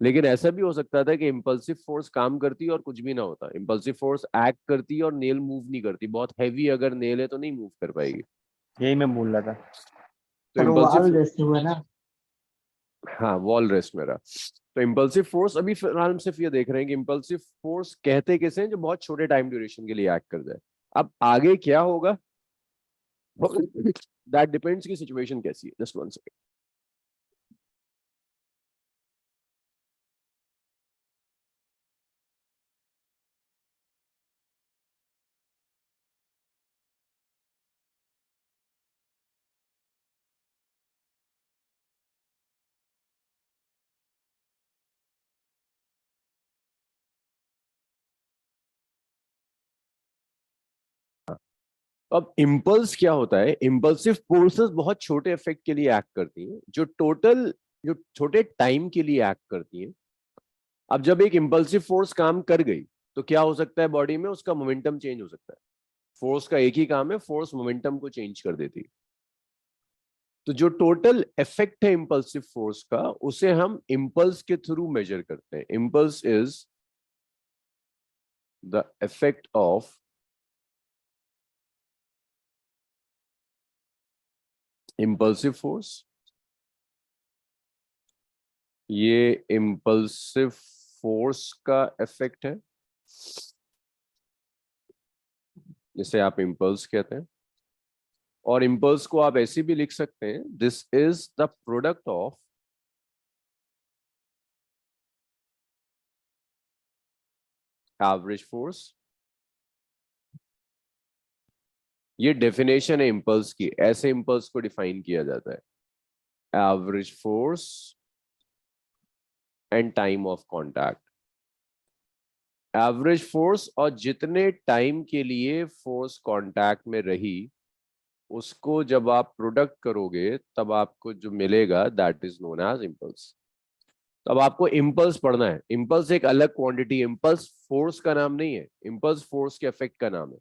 A: लेकिन ऐसा भी हो सकता था कि इम्पल्सिव फोर्स काम करती और कुछ भी ना होता, इम्पल्सिव फोर्स एक्ट करती और नेल मूव नहीं करती, बहुत हैवी अगर नेल है तो नहीं मूव कर पाएगी।
C: यही मैं बोल रहा था।
A: तो
B: सर वो
A: इम्पल्सिव,
B: आल जैसे हुआ ना।
A: हाँ वॉल रेस्ट मेरा। तो इम्पल्सिव फोर्स, अभी फिलहाल हम सिर्फ ये देख रहे हैं कि इम्पल्सिव फोर्स कहते किसे हैं, जो बहुत छोटे टाइम ड्यूरेशन के लिए एक्ट कर जाए। अब आगे क्या होगा दैट डिपेंड्स की सिचुएशन कैसी है। Just one second. अब इम्पल्स क्या होता है? इम्पल्सिव फोर्सेस बहुत छोटे इफेक्ट के लिए एक्ट करती हैं, जो छोटे टाइम के लिए एक्ट करती हैं। अब जब एक इम्पल्सिव फोर्स काम कर गई तो क्या हो सकता है बॉडी में? उसका मोमेंटम चेंज हो सकता है। फोर्स का एक ही काम है, फोर्स मोमेंटम को चेंज कर देती है। तो जो टोटल इफेक्ट है इम्पल्सिव फोर्स का, उसे हम इम्पल्स के थ्रू मेजर करते हैं। Impulse is the effect of impulsive force. ये इम्पल्सिव फोर्स का इफेक्ट है, जिसे आप इम्पल्स कहते हैं। और इम्पल्स को आप ऐसे भी लिख सकते हैं, this is the product of average force. ये डेफिनेशन है इम्पल्स की, ऐसे इम्पल्स को डिफाइन किया जाता है, average force and time of contact. Average force और जितने टाइम के लिए फोर्स कांटेक्ट में रही, उसको जब आप प्रोडक्ट करोगे तब आपको जो मिलेगा that is known as impulse. तो अब आपको इम्पल्स पढ़ना है। इम्पल्स एक अलग क्वांटिटी, इम्पल्स फोर्स का नाम नहीं है, इम्पल्स फोर्स के इफेक्ट का नाम है।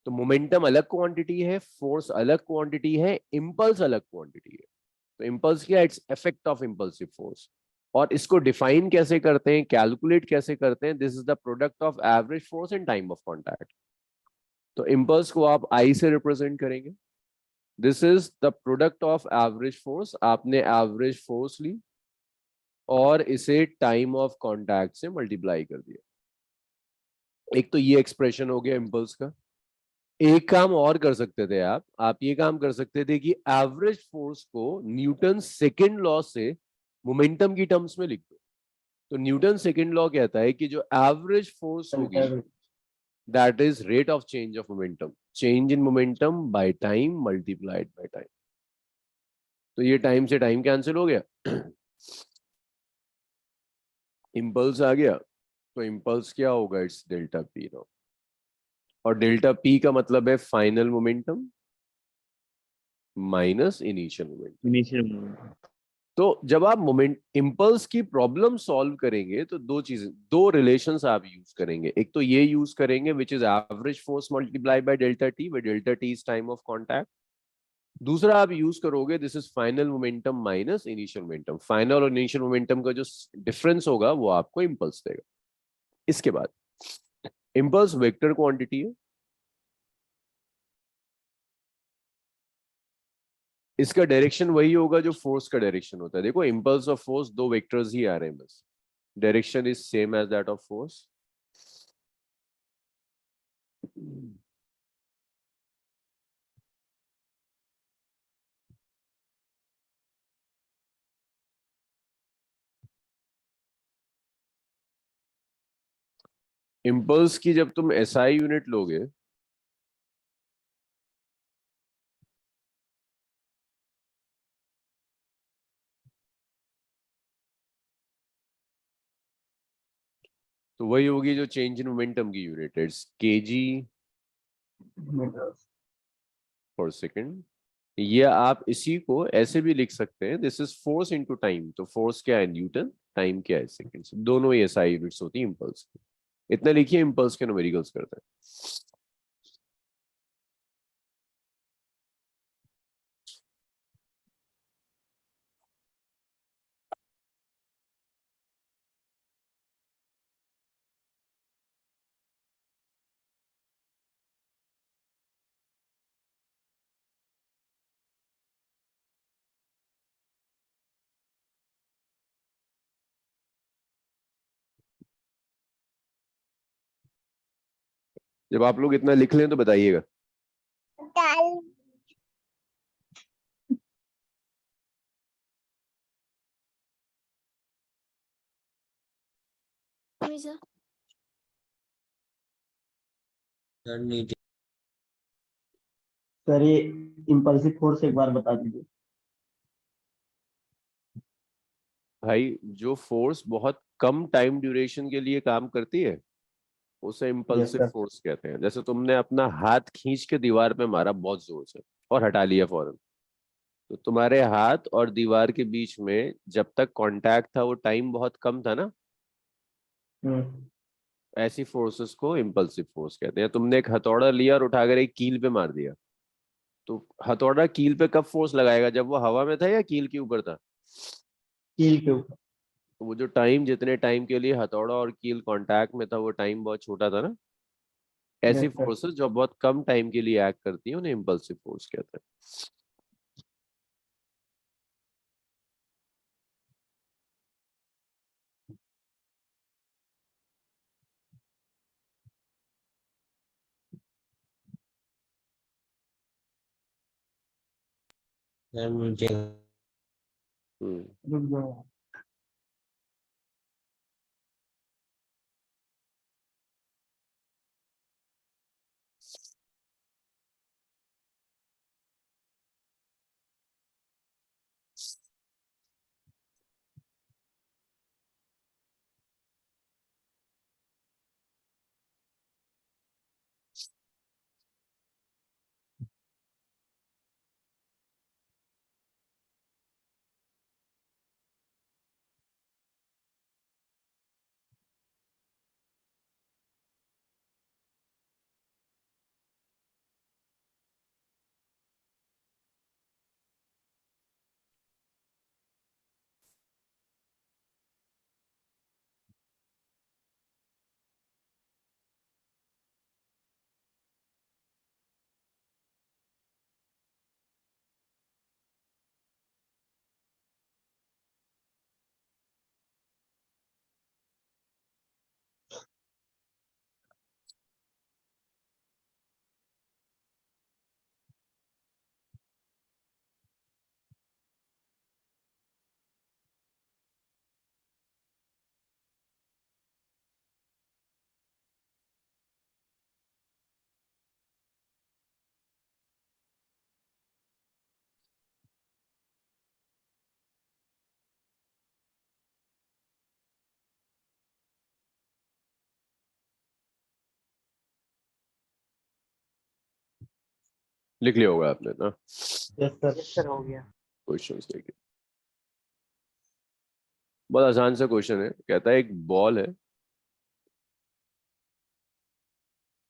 A: तो मोमेंटम अलग क्वांटिटी है, फोर्स अलग क्वांटिटी है, इम्पल्स अलग क्वांटिटी है। तो इम्पल्स क्या? Its effect of impulsive force. और इसको डिफाइन कैसे करते हैं, कैलकुलेट कैसे करते हैं? This is the product of average force and time of contact. तो इम्पल्स को आप आई से रिप्रेजेंट करेंगे। This is the product of average force. आपने एवरेज फोर्स ली और इसे टाइम ऑफ कांटेक्ट से मल्टीप्लाई कर दिया। एक तो ये एक्सप्रेशन हो गया इम्पल्स का। एक काम और कर सकते थे आप ये काम कर सकते थे कि एवरेज फोर्स को न्यूटन सेकेंड लॉ से मोमेंटम की टर्म्स में लिख दो। तो न्यूटन सेकेंड लॉ कहता है कि जो एवरेज फोर्स होगी that is rate of change of momentum, change in momentum by time multiplied by time. तो ये टाइम से टाइम कैंसिल हो गया, इम्पल्स आ गया। तो इम्पल्स क्या होगा? It's delta P no. और डेल्टा पी का मतलब है final momentum minus initial momentum.
C: Initial
A: तो जब आप मोमेंट इम्पल्स की प्रॉब्लम सॉल्व करेंगे तो दो रिलेशंस आप यूज करेंगे। एक तो ये यूज करेंगे which is average force multiply by delta T, way delta T is time of contact. दूसरा आप यूज करोगे this is final momentum minus initial momentum. Final और इनिशियल मोमेंटम का जो डिफरेंस होगा वो आपको इम्पल्स देगा। इसके बाद इम्पल्स वेक्टर क्वांटिटी है। इसका डायरेक्शन वही होगा जो फोर्स का डायरेक्शन होता है। देखो इम्पल्स और फोर्स दो वेक्टर्स ही आ रहे हैं बस, direction is same as that of force. Impulse की जब तुम एसआई यूनिट लोगे तो वही होगी जो चेंज इन मोमेंटम की यूनिट है, इट्स केजी पर सेकेंड। ये आप इसी को ऐसे भी लिख सकते हैं, this is force into time. तो फोर्स क्या है? न्यूटन, टाइम क्या है? सेकेंड। दोनों ही एसआई यूनिट्स होती है इम्पल्स की। इतना लिखिए, इम्पल्स के न्यूमेरिकल्स करते हैं। जब आप लोग इतना लिख लें तो बताइएगा।
E: सर नीचे
B: सर ये इम्पल्सिव फोर्स एक बार बता दीजिए।
A: भाई जो फोर्स बहुत कम टाइम ड्यूरेशन के लिए काम करती है उसे इम्पल्सिव
B: sir.
A: फोर्स कहते हैं। जैसे तुमने अपना हाथ खींच के दीवार पे मारा बहुत जोर से और हटा लिया फौरन, तो तुम्हारे हाथ और दीवार के बीच में जब तक कांटेक्ट था वो टाइम बहुत कम था ना, ऐसी फोर्सेस को इम्पल्सिव फोर्स कहते हैं। तुमने एक हथौड़ा लिया और उठाकर एक कील पे मार दिया, तो हथौड़ा कील पे कब फोर्स लगाएगा, जब वो हवा में था या कील के ऊपर था?
B: कील के ऊपर।
A: तो वो जो टाइम, जितने टाइम के लिए हथौड़ा और कील कांटेक्ट में था, वो टाइम बहुत छोटा था ना। ऐसी
B: Yes, sir.
A: फोर्सेस जो बहुत कम टाइम के लिए एक्ट करती हैं उन्हें इम्पल्सिव फोर्स कहते हैं।
E: सर मुझे
A: हम्म
B: रुक जाओ।
A: लिख लिया होगा आपने ना
B: Yes, sir.
F: यस सर हो गया।
A: क्वेश्चंस? देखिए, बहुत आसान सा क्वेश्चन है। कहता है एक बॉल है,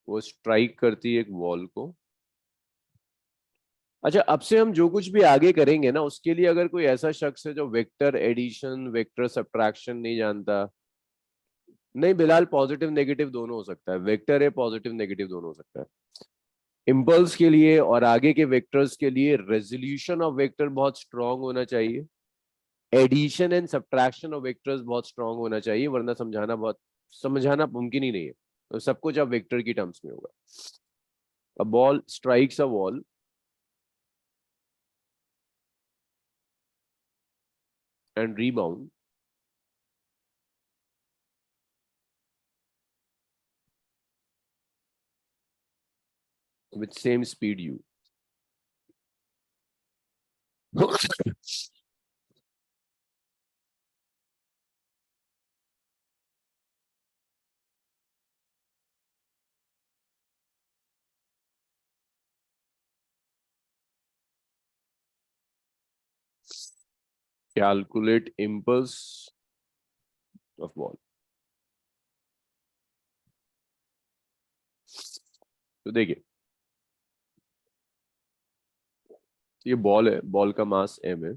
A: वो स्ट्राइक करती है एक वॉल को। अच्छा, अब से हम जो कुछ भी आगे करेंगे ना, उसके लिए अगर कोई ऐसा शख्स है जो वेक्टर एडिशन वेक्टर सब्ट्रैक्शन नहीं जानता, नहीं बिलाल, पॉजिटिव नेगेटिव दोनों हो सकता है, वेक्टर है पॉजिटिव नेगेटिव दोनों हो सकता है। इम्पल्स के लिए और आगे के वेक्टर्स के लिए रेजोल्यूशन ऑफ वेक्टर बहुत स्ट्रांग होना चाहिए, addition and subtraction of vectors बहुत स्ट्रांग होना चाहिए, वरना समझाना मुमकिन ही नहीं है। तो सब कुछ अब वेक्टर की टर्म्स में होगा। A ball strikes a wall and rebound with same speed u. Calculate impulse of ball. तो देखिए, ये बॉल है, बॉल का मास m है,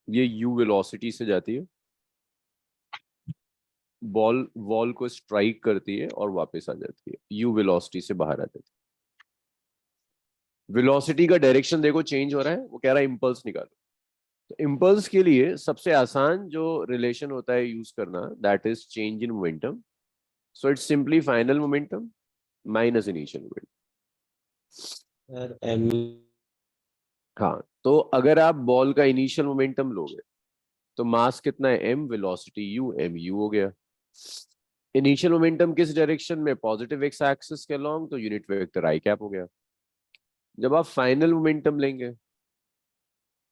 A: ये u वेलोसिटी से जाती है, बॉल वॉल को स्ट्राइक करती है और वापस आ जाती है, u वेलोसिटी से बाहर आ जाती है। वेलोसिटी का डायरेक्शन देखो चेंज हो रहा है, वो कह रहा है इम्पल्स निकालो। तो इम्पल्स के लिए सबसे आसान जो रिलेशन होता है यूज करना, that is change in momentum. So it's simply final momentum minus initial momentum.
E: Sir M
A: हाँ, तो अगर आप बॉल का इनिशियल मोमेंटम लोगे तो मास कितना है m, velocity u, M U हो गया। इनिशियल मोमेंटम किस डायरेक्शन में, पॉजिटिव एक्स एक्सिस के अलोंग, तो यूनिट वेक्टर आई कैप हो गया। जब आप फाइनल मोमेंटम लेंगे,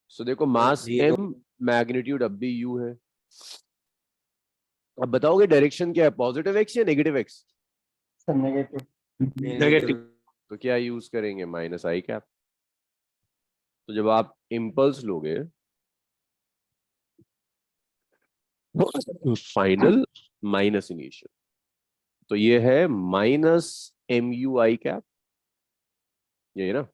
A: सो देखो मास
E: जीरो
A: m, मैग्नीट्यूड अब भी u है। अब बताओगे डायरेक्शन क्या है, पॉजिटिव एक्स या negative x?
B: Sir negative.
D: Negative.
A: तो क्या यूज करेंगे? माइनस आई कैप। तो जब आप इम्पल्स लोगे फाइनल माइनस इनिशियल, तो ये है minus M U I cap, यही ना?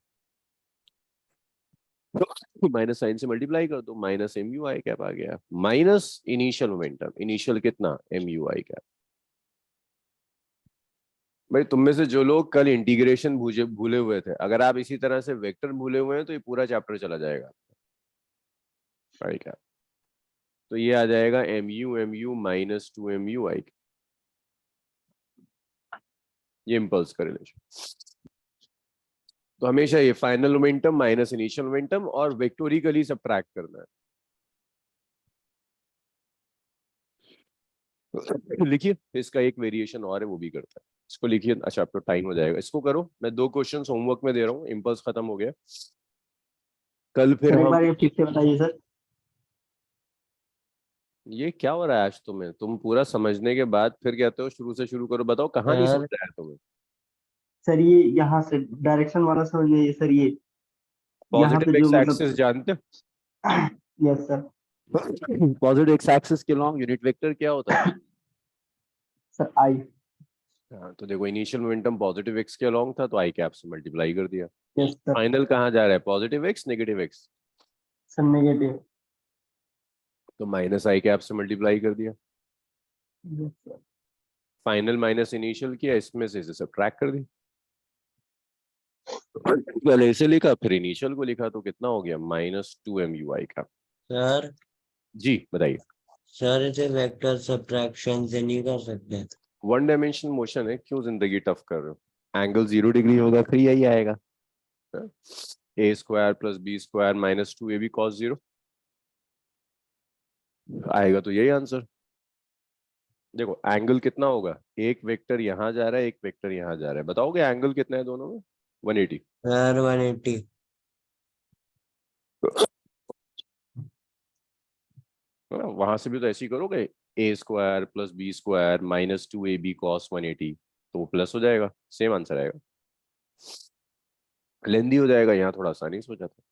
A: माइनस साइन से मल्टीप्लाई कर दो, minus M U I cap आ गया, माइनस इनिशियल मोमेंटम। इनिशियल कितना? M U I cap. भाई तुम में से जो लोग कल इंटीग्रेशन भूले हुए थे, अगर आप इसी तरह से वेक्टर भूले हुए हैं तो ये पूरा चैप्टर चला जाएगा। आई कैप, तो ये आ जाएगा M U minus two M U I. ये इम्पल्स का रिलेशन। तो हमेशा ये final momentum minus initial momentum और वेक्टोरिकली सबट्रैक्ट करना है। लिखिए, इसका एक वेरिएशन और है, वो भी करता है। इसको लिखिए। अच्छा, अब तो टाइम हो जाएगा, इसको करो। मैं 2 क्वेश्चंस होमवर्क में दे रहा हूँ। इम्पल्स खत्म हो गया। कल फिर
B: सर एक
A: हम,
B: बार ये ठीक से बताइए सर।
A: ये क्या हो रहा है आज तुम्हें? तुम पूरा समझने के बाद फिर कहते हो शुरू से शुरू करो। बताओ कहाँ नहीं
E: सर
A: समझ आया तुम्हें?
B: सर ये यहाँ से डायरेक्शन वाला समझ में सर, ये यहाँ
A: पॉजिटिव
B: पे जो
A: एक्स
B: मतलब
A: एक्सिस जानते हो?
B: Yes sir.
A: Positive X axis के लॉन्ग यूनिट वेक्टर क्या होता है?
B: Sir I.
A: हाँ, तो देखो इनिशियल मोमेंटम पॉजिटिव एक्स के लॉन्ग था, तो आई कैप से मल्टीप्लाई कर दिया।
B: Yes sir.
A: फाइनल कहाँ जा रहा है? Positive x negative x,
B: sir negative.
A: तो माइनस आई कैप से मल्टीप्लाई कर दिया।
B: Yes sir.
A: Final minus initial किया, इसमें से इसे सबट्रैक्ट कर दी। पहले इसे लिखा, फिर इनिशियल को लिखा, तो कितना हो गया? Minus two M U I cap.
E: Sir
A: ji बताइए।
E: सर इसे वेक्टर सब्ट्रैक्शन से नहीं कर सकते?
A: 1 डायमेंशनल मोशन है, क्यों जिंदगी टफ कर रहे हो? एंगल 0 डिग्री होगा, फिर यही आएगा। A square plus B square minus 2 A B cos 0 आएगा, तो यही आंसर। देखो एंगल कितना होगा? एक वेक्टर यहाँ जा रहा है, एक वेक्टर यहाँ जा रहा है। बताओगे एंगल कितना है दोनों में? 180।
E: सर 180।
A: वहां से भी तो ऐसे ही करोगे, A square plus B square minus 2 A B cos 180, तो वो प्लस हो जाएगा, सेम आंसर आएगा। लेंदी हो जाएगा, यहाँ थोड़ा आसानी से हो जाता है।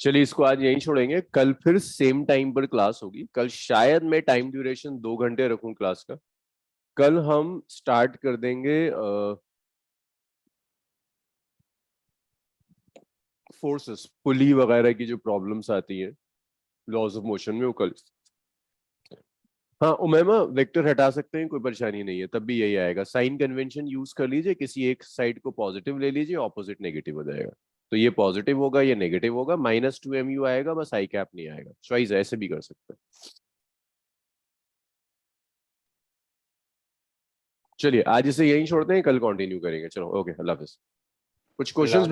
A: चलिए इसको आज यहीं छोड़ेंगे। कल फिर सेम टाइम पर क्लास होगी। कल शायद मैं टाइम ड्यूरेशन 2 घंटे रखूं क्लास का। कल हम स्टार्ट कर देंगे फोर्सेस, पुली वगैरह की जो प्रॉब्लम्स आती हैं लॉज ऑफ मोशन में, वो कल। हाँ उमैमा, वेक्टर हटा सकते हैं, कोई परेशानी नहीं है, तब भी यही आएगा। साइन कन्वेंशन यूज कर लीजिए, किसी एक साइड को पॉजिटिव ले लीजिए, ऑपोजिट नेगेटिव हो जाएगा। तो ये पॉजिटिव होगा, ये नेगेटिव होगा, माइनस 2 एम यू आएगा, बस आई कैप नहीं आएगा। चॉइस ऐसे भी कर सकते हैं। चलिए आज इसे यहीं छोड़ते हैं, कल कंटिन्यू करेंगे। चलो ओके, अल्लाह हाफिज। कुछ क्वेश्चंस